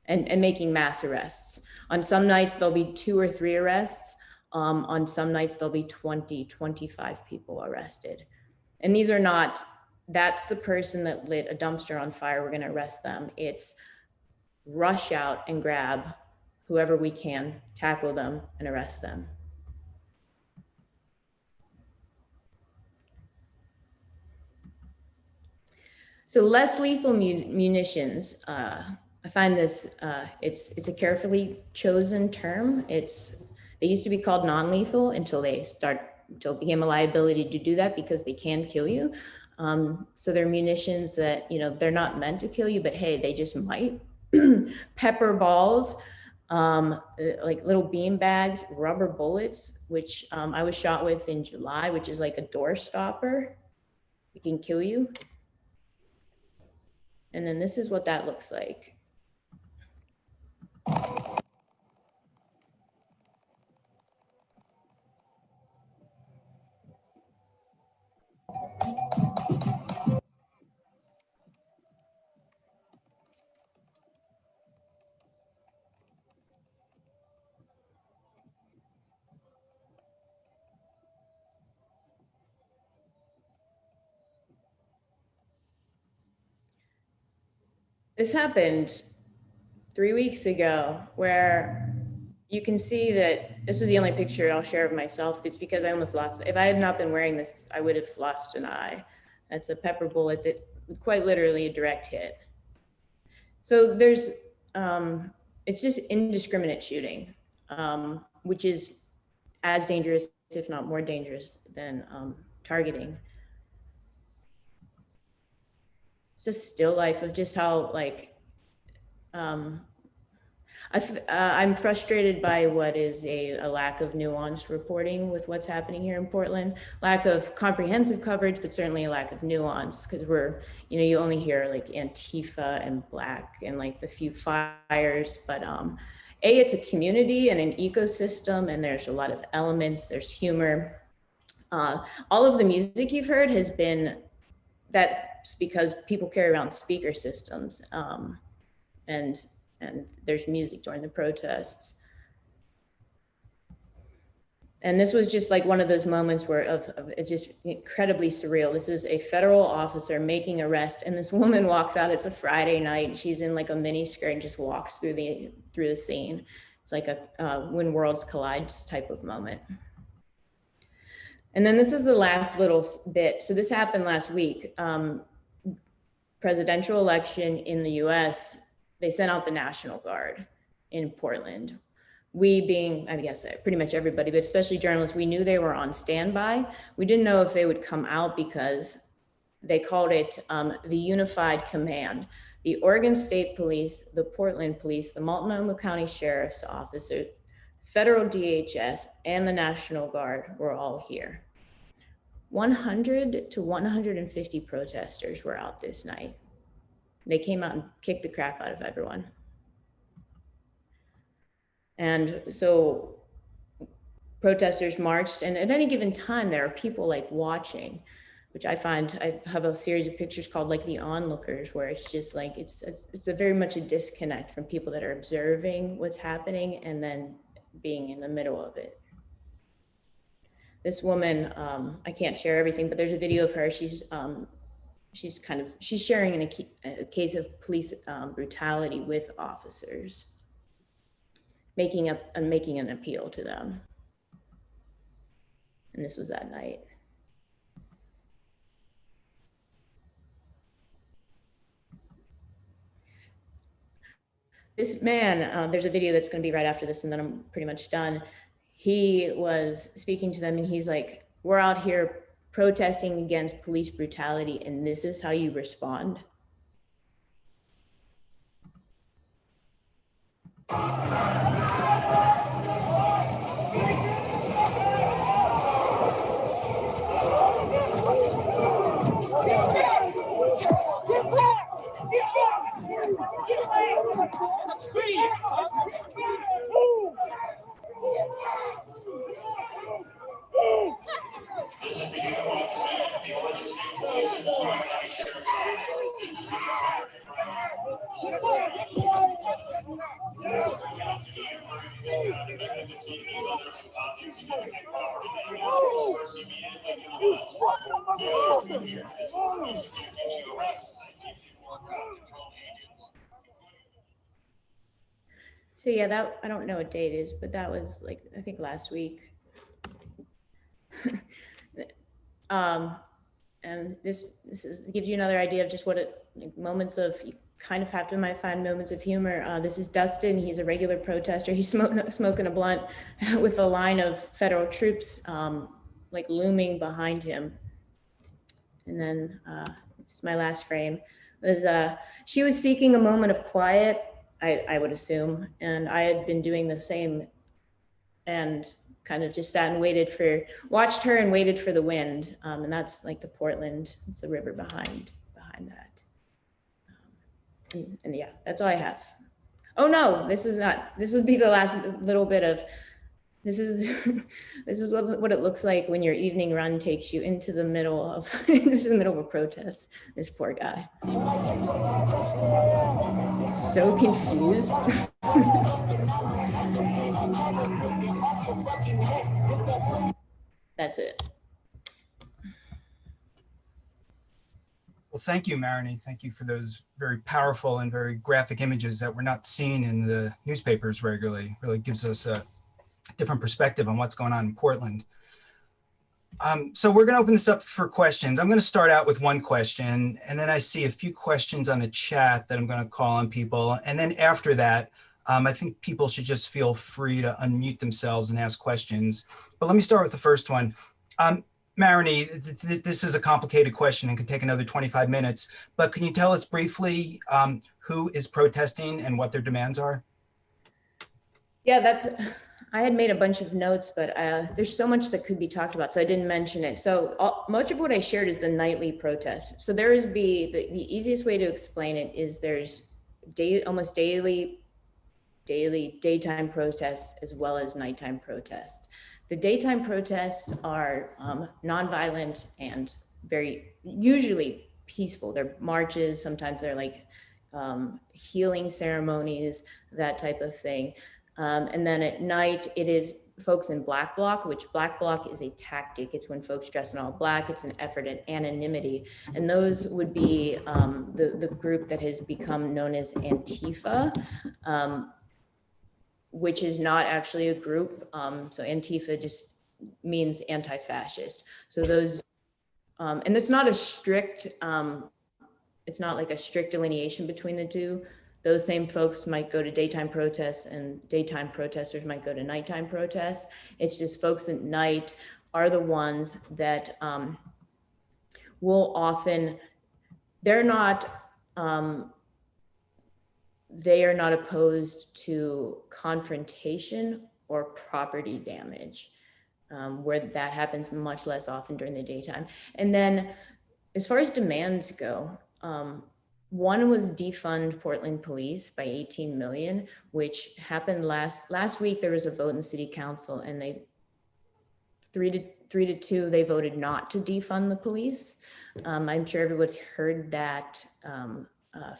And making mass arrests. On some nights, there'll be 2 or 3 arrests. On some nights, there'll be 20, 25 people arrested. And these are not, that's the person that lit a dumpster on fire, we're gonna arrest them. It's rush out and grab whoever we can, tackle them and arrest them. So less lethal munitions. I find this, it's a carefully chosen term. They used to be called non-lethal until it became a liability to do that because they can kill you. So they're munitions that, they're not meant to kill you, but hey, they just might. Pepper balls, like little bean bags, rubber bullets, which I was shot with in July, which is like a door stopper. It can kill you. And then this is what that looks like. This happened 3 weeks ago, where you can see that this is the only picture I'll share of myself. It's because I almost lost, if I had not been wearing this, I would have lost an eye. That's a pepper bullet that quite literally a direct hit. So there's, it's just indiscriminate shooting, which is as dangerous, if not more dangerous than targeting. It's a still life of just how I'm frustrated by what is a lack of nuanced reporting with what's happening here in Portland, lack of comprehensive coverage, but certainly a lack of nuance, because you only hear like Antifa and Black and like the few fires, but it's a community and an ecosystem, and there's a lot of elements, there's humor. All of the music you've heard has been, that's because people carry around speaker systems, and there's music during the protests. And this was just like one of those moments where it's just incredibly surreal. This is a federal officer making arrest, and this woman walks out. It's a Friday night. She's in like a mini skirt and just walks through the scene. It's like a when worlds collide type of moment. And then this is the last little bit. So this happened last week. Presidential election in the US, they sent out the National Guard in Portland. We being, I guess, pretty much everybody, but especially journalists, we knew they were on standby. We didn't know if they would come out because they called it the Unified Command. The Oregon State Police, the Portland Police, the Multnomah County Sheriff's Office, federal DHS, and the National Guard were all here. 100 to 150 protesters were out this night. They came out and kicked the crap out of everyone. And so protesters marched, and at any given time, there are people like watching, which I find, I have a series of pictures called like the onlookers, where it's just like, it's a very much a disconnect from people that are observing what's happening and then being in the middle of it. This woman, I can't share everything, but there's a video of her. She's sharing in a case of police brutality with officers, making an appeal to them. And this was that night. This man, there's a video that's going to be right after this, and then I'm pretty much done. He was speaking to them, and he's like, "We're out here protesting against police brutality, and this is how you respond." Get back! Get back! So yeah, that, I don't know what date it is, but that was like, I think last week. And this gives you another idea of just what it, like, moments of, you kind of have to might find moments of humor. This is Dustin. He's a regular protester. He's smoking a blunt with a line of federal troops like looming behind him. And then this is my last frame. Was she was seeking a moment of quiet, I would assume, and I had been doing the same, and kind of just sat and watched her and waited for the wind. And that's like the Portland, it's the river behind that. And yeah, that's all I have. Oh no, this would be the last little bit of, this is what it looks like when your evening run takes you into the middle of, into the middle of a protest. This poor guy. So confused. That's it. Well, thank you, Maranie. Thank you for those very powerful and very graphic images that we're not seen in the newspapers regularly. Really gives us a different perspective on what's going on in Portland. So we're going to open this up for questions. I'm going to start out with one question, and then I see a few questions on the chat that I'm going to call on people. And then after that, I think people should just feel free to unmute themselves and ask questions. But let me start with the first one. Maranie, this is a complicated question and could take another 25 minutes, but can you tell us briefly who is protesting and what their demands are? Yeah, I had made a bunch of notes, but there's so much that could be talked about, so I didn't mention it. So much of what I shared is the nightly protest. So there is the easiest way to explain it is there's almost daily daytime protests as well as nighttime protests. The daytime protests are nonviolent and very usually peaceful. They're marches, sometimes they're like healing ceremonies, that type of thing. And then at night, it is folks in black bloc, which black bloc is a tactic. It's when folks dress in all black. It's an effort at anonymity. And those would be the group that has become known as Antifa, which is not actually a group. So Antifa just means anti-fascist. So those, and it's not a strict, it's not like a strict delineation between the two. Those same folks might go to daytime protests and daytime protesters might go to nighttime protests. It's just folks at night are the ones that will often, they are not opposed to confrontation or property damage, where that happens much less often during the daytime. And then as far as demands go, one was defund Portland police by 18 million, which happened last week. There was a vote in the city council and they 3-2, they voted not to defund the police. I'm sure everyone's heard that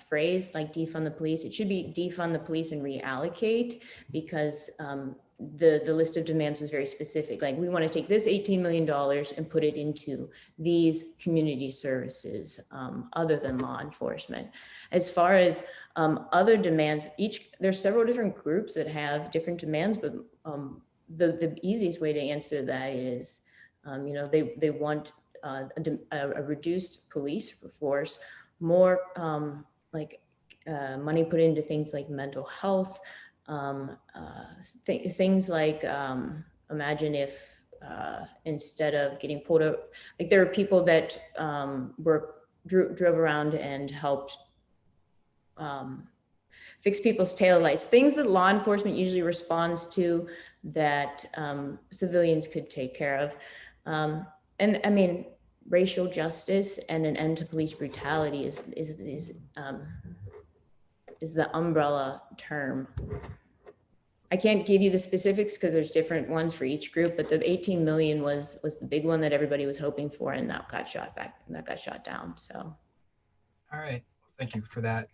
phrase, like defund the police. It should be defund the police and reallocate, because the list of demands was very specific. Like, we want to take this $18 million and put it into these community services other than law enforcement. As far as other demands, there's several different groups that have different demands, but the easiest way to answer that is, they want a reduced police force, more money put into things like mental health, things like, imagine if instead of getting pulled over, like there are people that drove around and helped fix people's taillights, things that law enforcement usually responds to that civilians could take care of. And I mean, racial justice and an end to police brutality is the umbrella term. I can't give you the specifics because there's different ones for each group, but the 18 million was the big one that everybody was hoping for, and that got shot down. So. All right, thank you for that.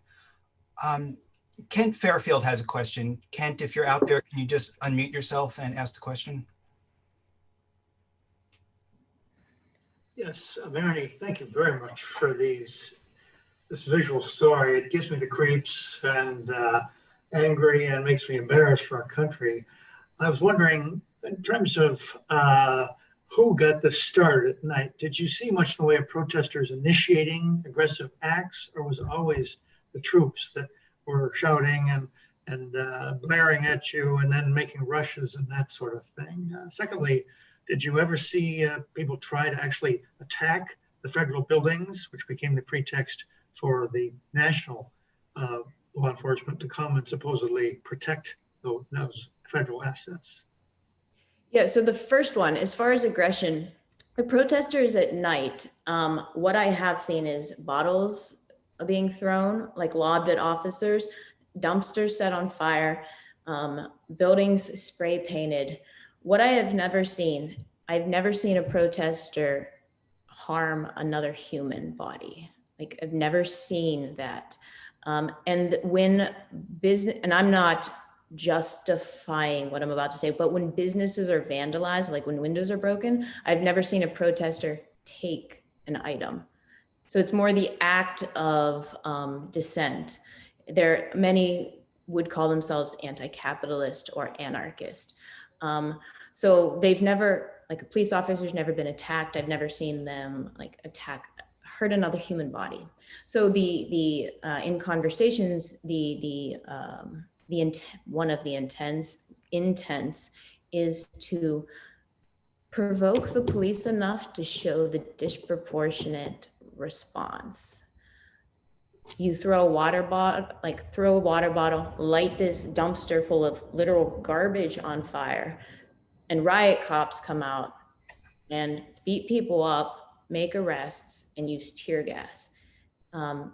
Kent Fairfield has a question. Kent, if you're out there, can you just unmute yourself and ask the question? Yes, Maranie, thank you very much for this visual story. It gives me the creeps and angry and makes me embarrassed for our country. I was wondering, in terms of who got the start at night, did you see much in the way of protesters initiating aggressive acts, or was it always the troops that were shouting and blaring at you and then making rushes and that sort of thing? Secondly, did you ever see people try to actually attack the federal buildings, which became the pretext for the national law enforcement to come and supposedly protect those federal assets? Yeah, so the first one, as far as aggression, the protesters at night, what I have seen is bottles being thrown, like lobbed at officers, dumpsters set on fire, buildings spray painted. What I have never seen, I've never seen a protester harm another human body. Like I've never seen that. And when business, and I'm not justifying what I'm about to say, but when businesses are vandalized, like when windows are broken, I've never seen a protester take an item. So it's more the act of dissent. Many would call themselves anti-capitalist or anarchist. So they've never, like a police officer's never been attacked. I've never seen them like hurt another human body. So in conversations, one of the intents is to provoke the police enough to show the disproportionate response. You throw a water bottle, light this dumpster full of literal garbage on fire, and riot cops come out and beat people up, make arrests, and use tear gas.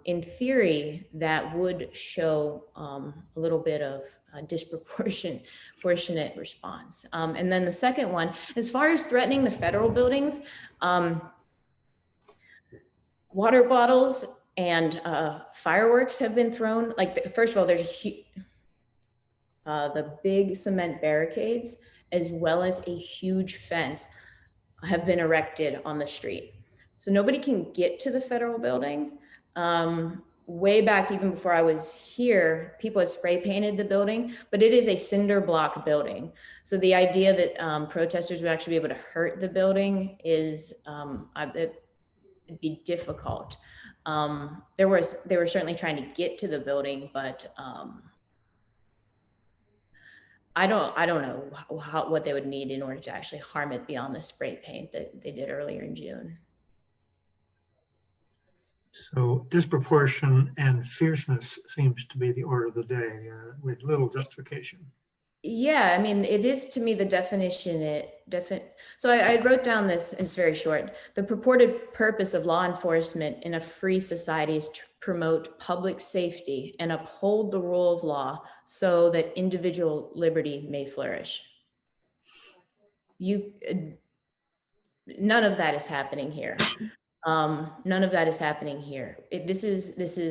In theory, that would show a little bit of a disproportionate response. And then the second one, as far as threatening the federal buildings, water bottles and fireworks have been thrown. Like, first of all, there's the big cement barricades, as well as a huge fence, have been erected on the street. So nobody can get to the federal building. Way back, even before I was here, people had spray painted the building, but it is a cinder block building. So the idea that protesters would actually be able to hurt the building is, it'd be difficult. They were certainly trying to get to the building, but I don't know what they would need in order to actually harm it beyond the spray paint that they did earlier in June. So disproportion and fierceness seems to be the order of the day, with little justification. Yeah, I mean, it is to me the definition. So I wrote down this, it's very short. The purported purpose of law enforcement in a free society is to promote public safety and uphold the rule of law so that individual liberty may flourish. None of that is happening here. None of that is happening here. This is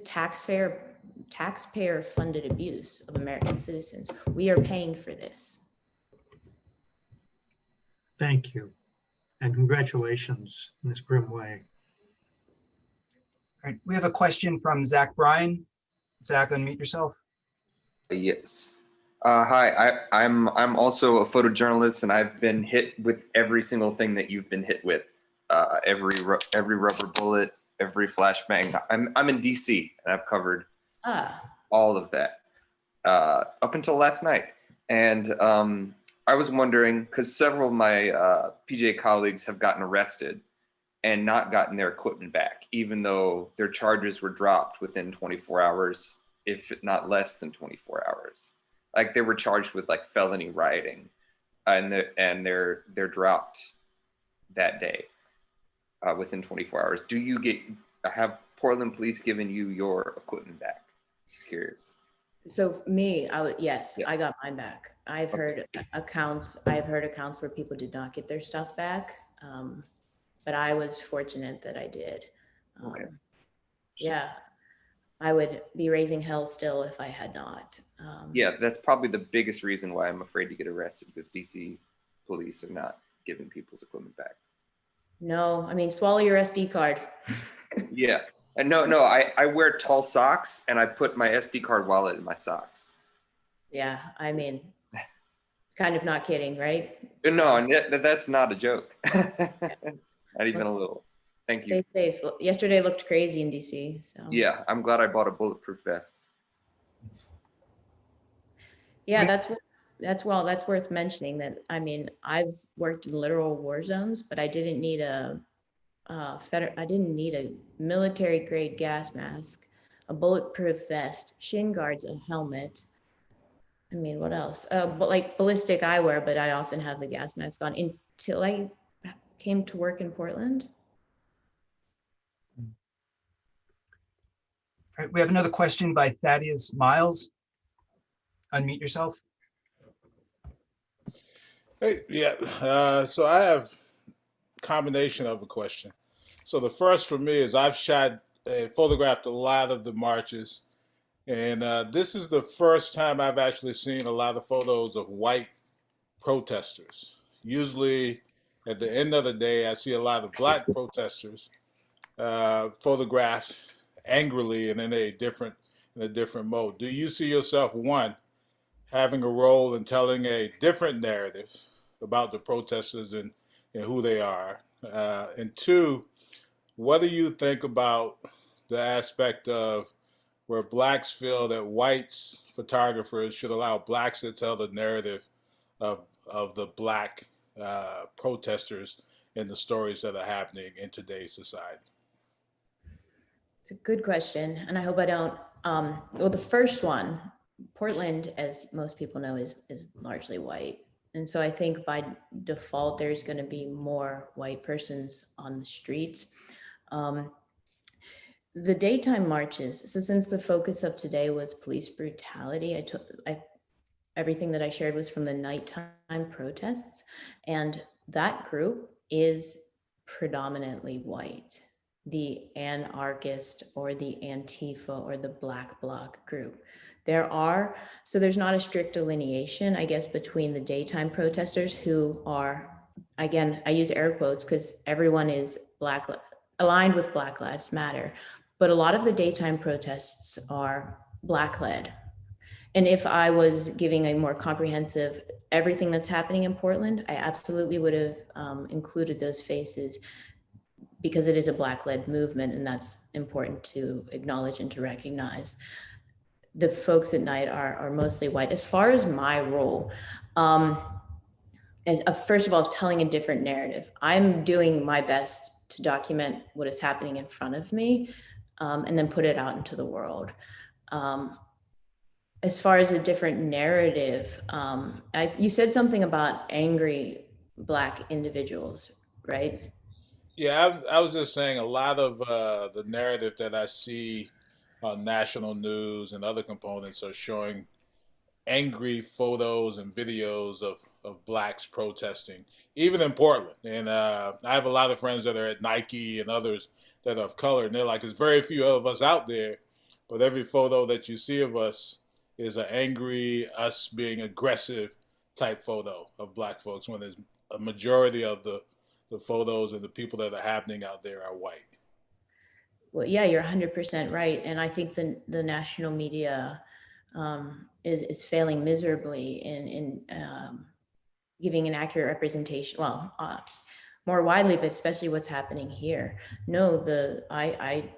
taxpayer funded abuse of American citizens. We are paying for this. Thank you. And congratulations in this grim way. All right, we have a question from Zach Bryan. Zach, unmute yourself. Yes. Hi, I'm also a photojournalist, and I've been hit with every single thing that you've been hit with. Every rubber bullet, every flashbang. I'm in DC, and I've covered all of that up until last night. And I was wondering, because several of my PJ colleagues have gotten arrested and not gotten their equipment back, even though their charges were dropped within 24 hours, if not less than 24 hours. Like they were charged with like felony rioting, and they're dropped that day within 24 hours. Do you have Portland police given you your equipment back? Just curious. So me, yes, Yeah. I got mine back. I've heard accounts where people did not get their stuff back, but I was fortunate that I did. Okay. Yeah, I would be raising hell still if I had not. Yeah, that's probably the biggest reason why I'm afraid to get arrested, because DC police are not giving people's equipment back. No, I mean, swallow your SD card. Yeah. And no, I wear tall socks and I put my SD card wallet in my socks. Yeah, I mean, kind of not kidding, right? No, and that's not a joke. Not even a little. Thank you. Stay safe. Yesterday looked crazy in DC, so. Yeah, I'm glad I bought a bulletproof vest. Yeah, that's worth mentioning that, I mean, I've worked in literal war zones, but I didn't need a military grade gas mask, a bulletproof vest, shin guards, a helmet. I mean, what else? But like ballistic eyewear, but I often have the gas mask on until I came to work in Portland. All right, we have another question by Thaddeus Miles. Unmute yourself. Hey, yeah. So I have a combination of a question. So the first for me is I've photographed a lot of the marches, and this is the first time I've actually seen a lot of photos of white protesters. Usually, at the end of the day, I see a lot of black protesters photographed angrily and in a different mode. Do you see yourself, one, having a role in telling a different narrative about the protesters and who they are? And two, what do you think about the aspect of where blacks feel that whites photographers should allow blacks to tell the narrative of the black protesters and the stories that are happening in today's society? It's a good question, and I hope I don't. Well, the first one, Portland, as most people know, is largely white, and so I think by default there's going to be more white persons on the streets. The daytime marches. So since the focus of today was police brutality, everything that I shared was from the nighttime protests, and that group is predominantly white. The anarchist or the Antifa or the Black Bloc group. There's not a strict delineation, I guess, between the daytime protesters who are, again, I use air quotes because everyone is aligned with Black Lives Matter, but a lot of the daytime protests are Black led. And if I was giving a more comprehensive everything that's happening in Portland, I absolutely would have included those faces because it is a Black-led movement, and that's important to acknowledge and to recognize. The folks at night are mostly white. As far as my role, first of all, telling a different narrative. I'm doing my best to document what is happening in front of me, and then put it out into the world. As far as a different narrative, you said something about angry Black individuals, right? Yeah, I was just saying a lot of the narrative that I see on national news and other components are showing angry photos and videos of blacks protesting, even in Portland. And I have a lot of friends that are at Nike and others that are of color, and they're like, there's very few of us out there, but every photo that you see of us is an angry, us being aggressive type photo of black folks, when there's a majority of the photos and the people that are happening out there are white. Well, yeah, you're 100% right. And I think the national media is failing miserably in giving an accurate representation, well, more widely, but especially what's happening here. No, I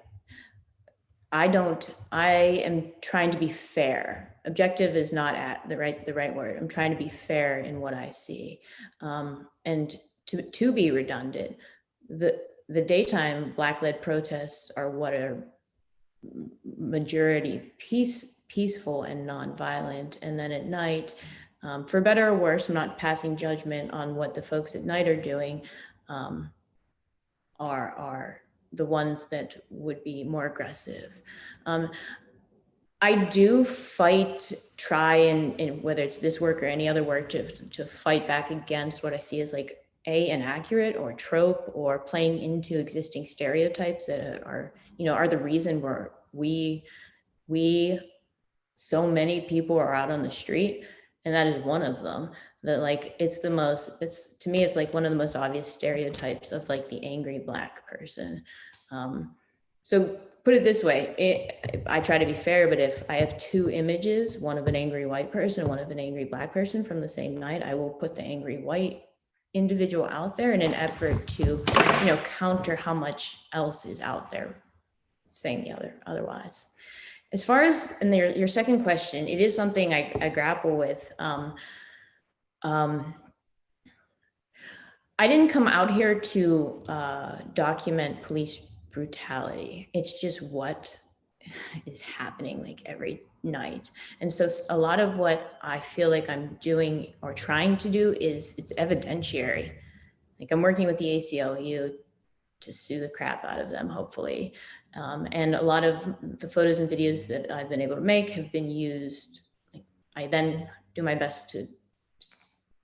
am trying to be fair. Objective is not the right word. I'm trying to be fair in what I see. And to be redundant, the daytime Black-led protests are what are majority peaceful and nonviolent. And then at night, for better or worse, I'm not passing judgment on what the folks at night are doing, are the ones that would be more aggressive. I do try and whether it's this work or any other work, to fight back against what I see as like inaccurate or trope or playing into existing stereotypes that are the reason so many people are out on the street, and that is one of them. that like, to me, it's like one of the most obvious stereotypes of like the angry Black person. So put it this way, I try to be fair, but if I have two images, one of an angry white person, one of an angry Black person from the same night, I will put the angry white individual out there in an effort to, counter how much else is out there saying otherwise. As far as your second question, it is something I grapple with. I didn't come out here to document police brutality. It's just what is happening like every night. And so a lot of what I feel like I'm doing or trying to do it's evidentiary. Like I'm working with the ACLU to sue the crap out of them, hopefully. And a lot of the photos and videos that I've been able to make have been used. I then do my best to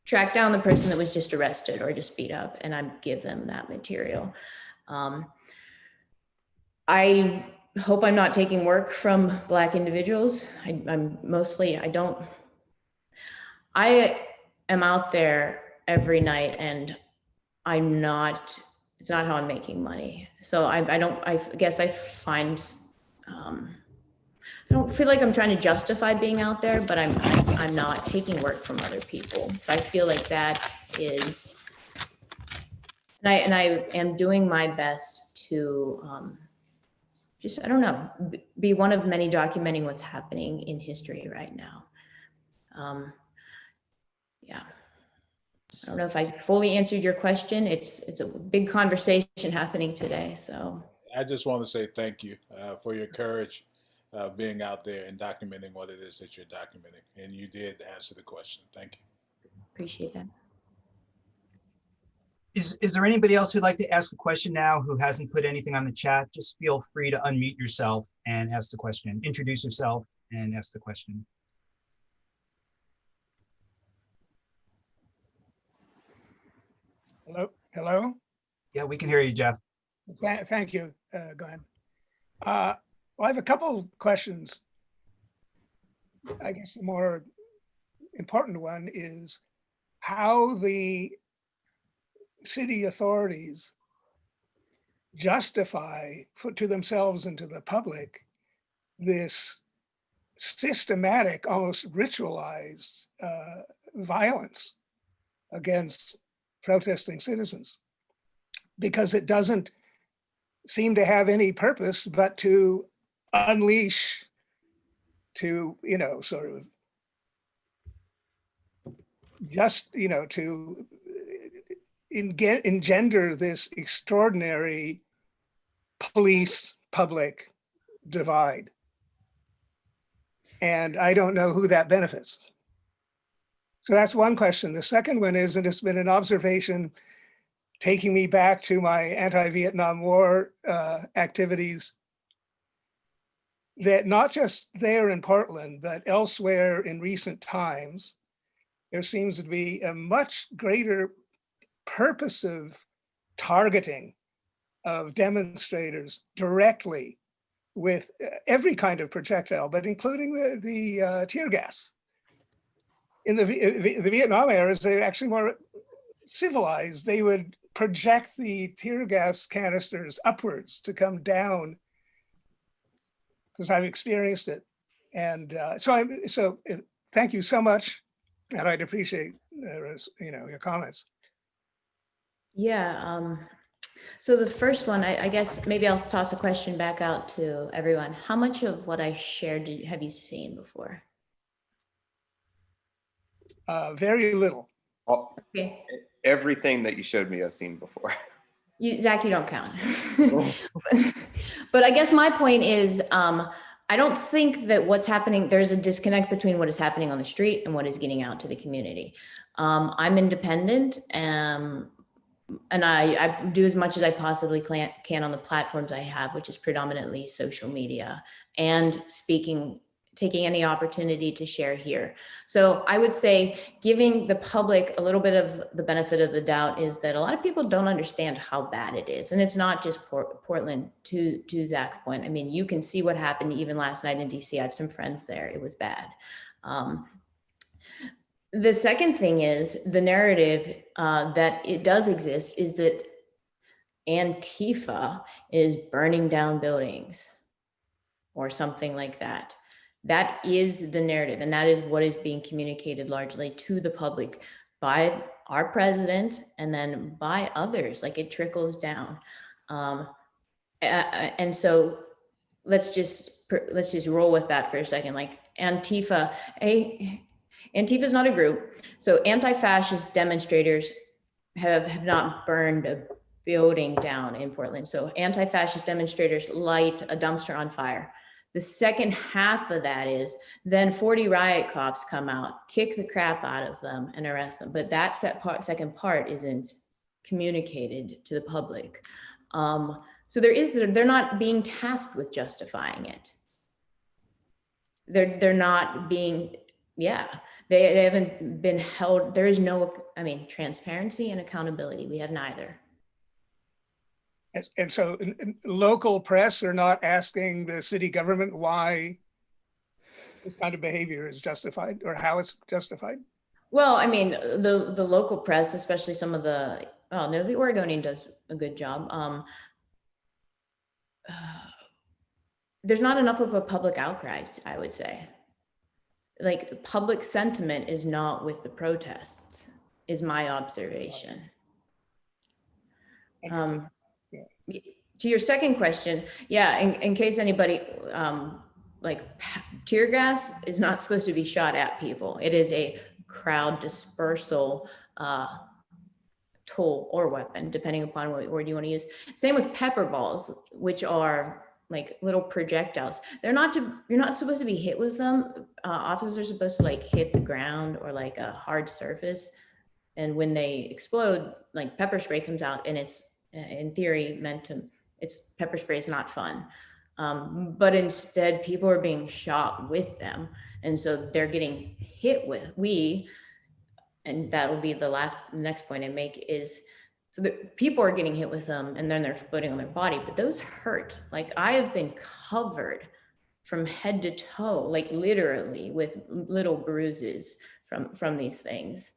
track down the person that was just arrested or just beat up, and I give them that material. I hope I'm not taking work from Black individuals. I am out there every night, and it's not how I'm making money. So I don't feel like I'm trying to justify being out there, but I'm not taking work from other people. So I feel like that is, and I am doing my best to just, I don't know, be one of many documenting what's happening in history right now. Yeah. I don't know if I fully answered your question. It's a big conversation happening today, so. I just want to say thank you for your courage being out there and documenting what it is that you're documenting. And you did answer the question. Thank you. Appreciate that. Is there anybody else who'd like to ask a question now who hasn't put anything on the chat? Just feel free to unmute yourself and ask the question. Introduce yourself and ask the question. Hello? Yeah, we can hear you, Jeff. Thank you, Glenn. Well, I have a couple questions. I guess the more important one is how the city authorities justify to themselves and to the public this systematic, almost ritualized violence against protesting citizens, because it doesn't seem to have any purpose but to unleash, to, sort of just, to engender this extraordinary police-public divide. And I don't know who that benefits. So that's one question. The second one is, and it's been an observation taking me back to my anti-Vietnam War activities, that not just there in Portland, but elsewhere in recent times, there seems to be a much greater purposive targeting of demonstrators directly with every kind of projectile, but including the tear gas. In the Vietnam eras, they're actually more civilized. They would project the tear gas canisters upwards to come down, because I've experienced it. And so thank you so much, and I'd appreciate your comments. Yeah. So the first one, I guess maybe I'll toss a question back out to everyone. How much of what I shared have you seen before? Very little. Okay. Everything that you showed me, I've seen before. Zach, you don't count. But I guess my point is, I don't think that what's happening, there's a disconnect between what is happening on the street and what is getting out to the community. I'm independent, and I do as much as I possibly can on the platforms I have, which is predominantly social media, and taking any opportunity to share here. So I would say giving the public a little bit of the benefit of the doubt is that a lot of people don't understand how bad it is. And it's not just Portland, to Zach's point. I mean, you can see what happened even last night in DC. I have some friends there. It was bad. The second thing is the narrative that it does exist is that Antifa is burning down buildings or something like that. That is the narrative, and that is what is being communicated largely to the public by our president and then by others. Like, it trickles down. And so let's just roll with that for a second. Like, Antifa is not a group. So anti-fascist demonstrators have not burned a building down in Portland. So anti-fascist demonstrators light a dumpster on fire. The second half of that is then 40 riot cops come out, kick the crap out of them and arrest them. But that second part isn't communicated to the public. So they're not being tasked with justifying it. They're not being, they haven't been held. There is no, transparency and accountability. We have neither. And so local press are not asking the city government why this kind of behavior is justified or how it's justified? Well, the local press, especially some of the Oregonian does a good job. There's not enough of a public outcry, I would say. Like, public sentiment is not with the protests, is my observation. To your second question, in case anybody, tear gas is not supposed to be shot at people. It is a crowd dispersal tool or weapon, depending upon what word you want to use. Same with pepper balls, which are like little projectiles. You're not supposed to be hit with them. Officers are supposed to hit the ground or a hard surface. And when they explode, pepper spray comes out, and it's in theory pepper spray is not fun. But instead people are being shot with them. And so they're getting hit with, and that will be the next point I make is, so that people are getting hit with them and then they're exploding on their body, but those hurt. I have been covered from head to toe, literally with little bruises from these things.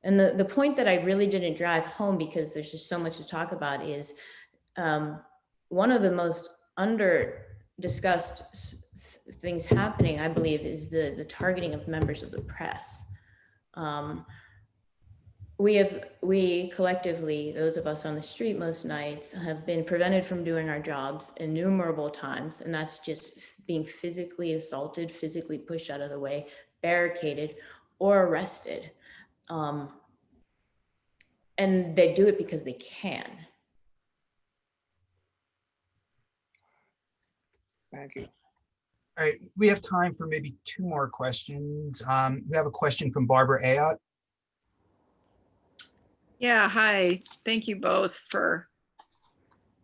And the point that I really didn't drive home, because there's just so much to talk about, is one of the most under discussed things happening, I believe, is the targeting of members of the press. We collectively, those of us on the street most nights, have been prevented from doing our jobs innumerable times. And that's just being physically assaulted, physically pushed out of the way, barricaded, or arrested. And they do it because they can. Thank you. All right, we have time for maybe 2 more questions. We have a question from Barbara Ayotte. Yeah, hi. Thank you both for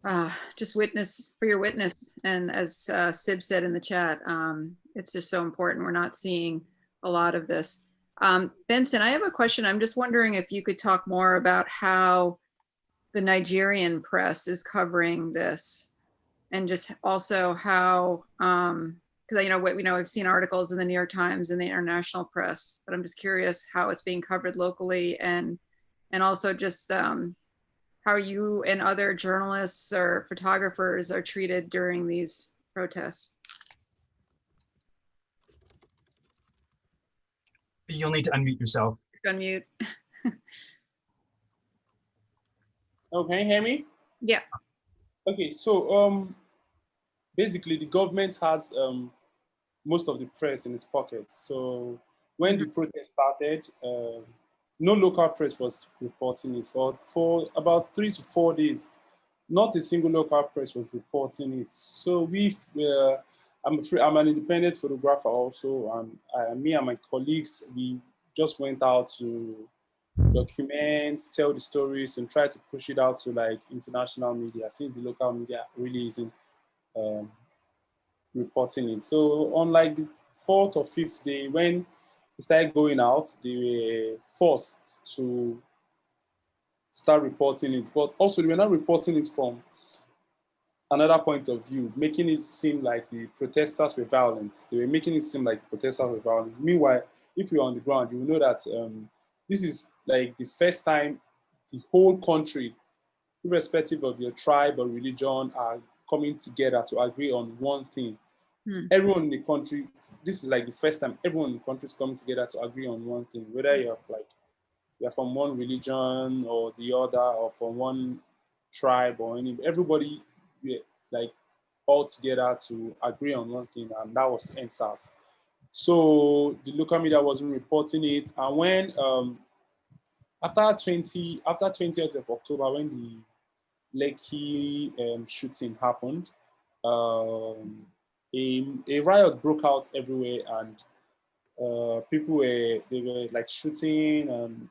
your witness. And as Sib said in the chat, it's just so important. We're not seeing a lot of this. Benson, I have a question. I'm just wondering if you could talk more about how the Nigerian press is covering this, and just also how, because we've seen articles in the New York Times and the international press, but I'm just curious how it's being covered locally, and also just how you and other journalists or photographers are treated during these protests. You'll need to unmute yourself. Unmute. Oh, can you hear me? Yeah. Okay, so basically the government has most of the press in its pocket. So when the protest started, no local press was reporting it for about 3 to 4 days. Not a single local press was reporting it. So I'm an independent photographer also, and me and my colleagues, we just went out to document, tell the stories, and try to push it out to international media, since the local media really isn't reporting it. So on the 4th or 5th day, when it started going out, they were forced to start reporting it. But also they were not reporting it from another point of view, making it seem like the protesters were violent. They were making it seem like the protesters were violent. Meanwhile, if you're on the ground, you will know that this is like the first time the whole country, irrespective of your tribe or religion, are coming together to agree on one thing. Everyone in the country, this is like the first time everyone in the country is coming together to agree on one thing, whether you're from one religion or the other, or from one tribe or everybody, like all together to agree on one thing, and that was to end SARS. So the local media wasn't reporting it, and when after 20th of October, when the Lekki shooting happened, a riot broke out everywhere, and people were like shooting and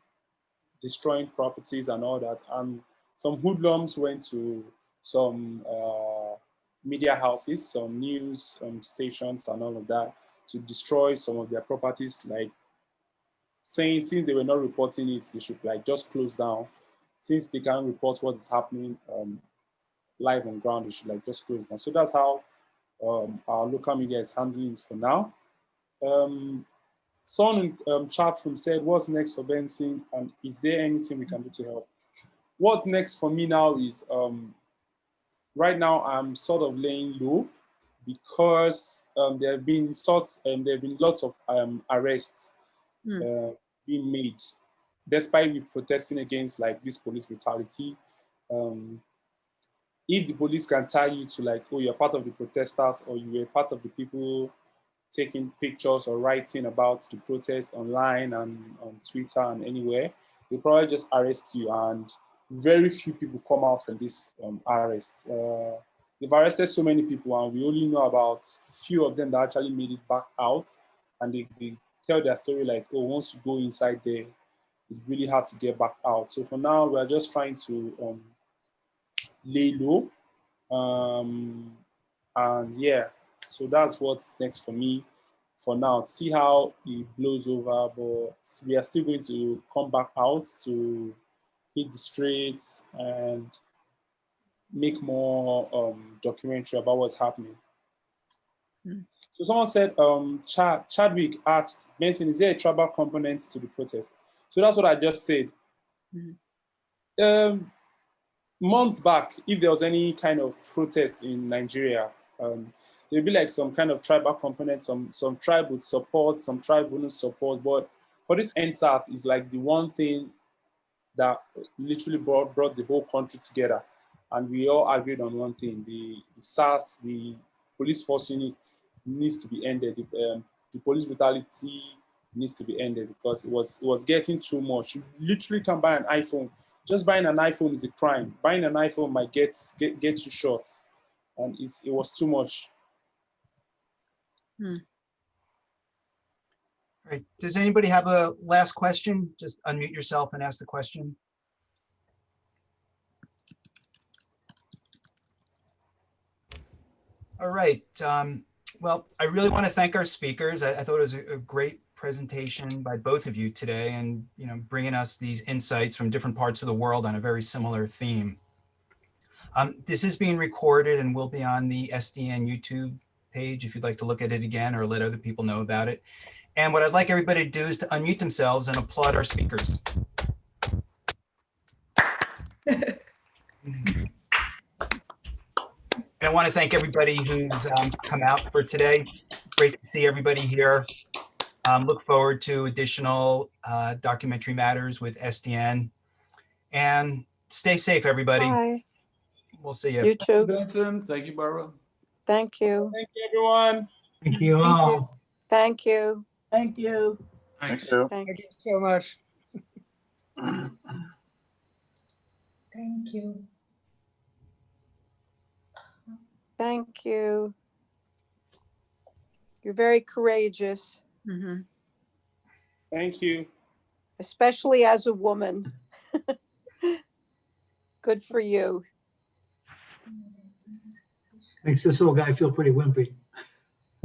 destroying properties and all that. And some hoodlums went to some media houses, some news stations and all of that, to destroy some of their properties, like saying since they were not reporting it, they should like just close down. Since they can't report what is happening live on ground, they should like just close down. So that's how our local media is handling it for now. Someone in chat room said, what's next for Benson, and is there anything we can do to help? What's next for me now is, right now I'm sort of laying low, because there have been lots of arrests being made, despite we protesting against like this police brutality. If the police can tie you to like, oh, you're part of the protesters, or you were part of the people taking pictures or writing about the protest online and on Twitter and anywhere, they probably just arrest you, and very few people come out from this arrest. They've arrested so many people, and we only know about few of them that actually made it back out, and they tell their story like, oh, once you go inside there, it's really hard to get back out. So for now, we're just trying to lay low, and yeah, so that's what's next for me for now. See how it blows over, but we are still going to come back out to hit the streets and make more documentary about what's happening. So someone said, Chadwick asked, Benson, is there a tribal component to the protest? So that's what I just said. Months back, if there was any kind of protest in Nigeria, there'd be like some kind of tribal component, some tribe would support, some tribe wouldn't support. But for this NSAS, is like the one thing that literally brought the whole country together. And we all agreed on one thing: the SARS, the police force unit, needs to be ended. The police brutality needs to be ended, because it was getting too much. You literally can buy an iPhone. Just buying an iPhone is a crime. Buying an iPhone might get you shot, and it was too much. All right. Does anybody have a last question? Just unmute yourself and ask the question. All right. Well, I really want to thank our speakers. I thought it was a great presentation by both of you today, and bringing us these insights from different parts of the world on a very similar theme. This is being recorded and will be on the SDN YouTube page if you'd like to look at it again or let other people know about it. And what I'd like everybody to do is to unmute themselves and applaud our speakers. And I want to thank everybody who's come out for today. Great to see everybody here. Look forward to additional documentary matters with SDN. And stay safe, everybody. Bye. We'll see you. You too. Benson, thank you, Barbara. Thank you. Thank you, everyone. Thank you all. Thank you. Thank you. Thanks. Thank you so much. Thank you. Thank you. You're very courageous, Thank you. especially as a woman. Good for you. Makes this little guy feel pretty wimpy.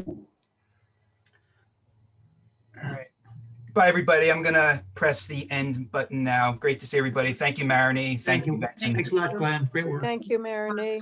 All right. Bye, everybody. I'm going to press the end button now. Great to see everybody. Thank you, Maranie. Thank you, Benson. Thanks a lot, Glenn. Great work. Thank you, Maranie.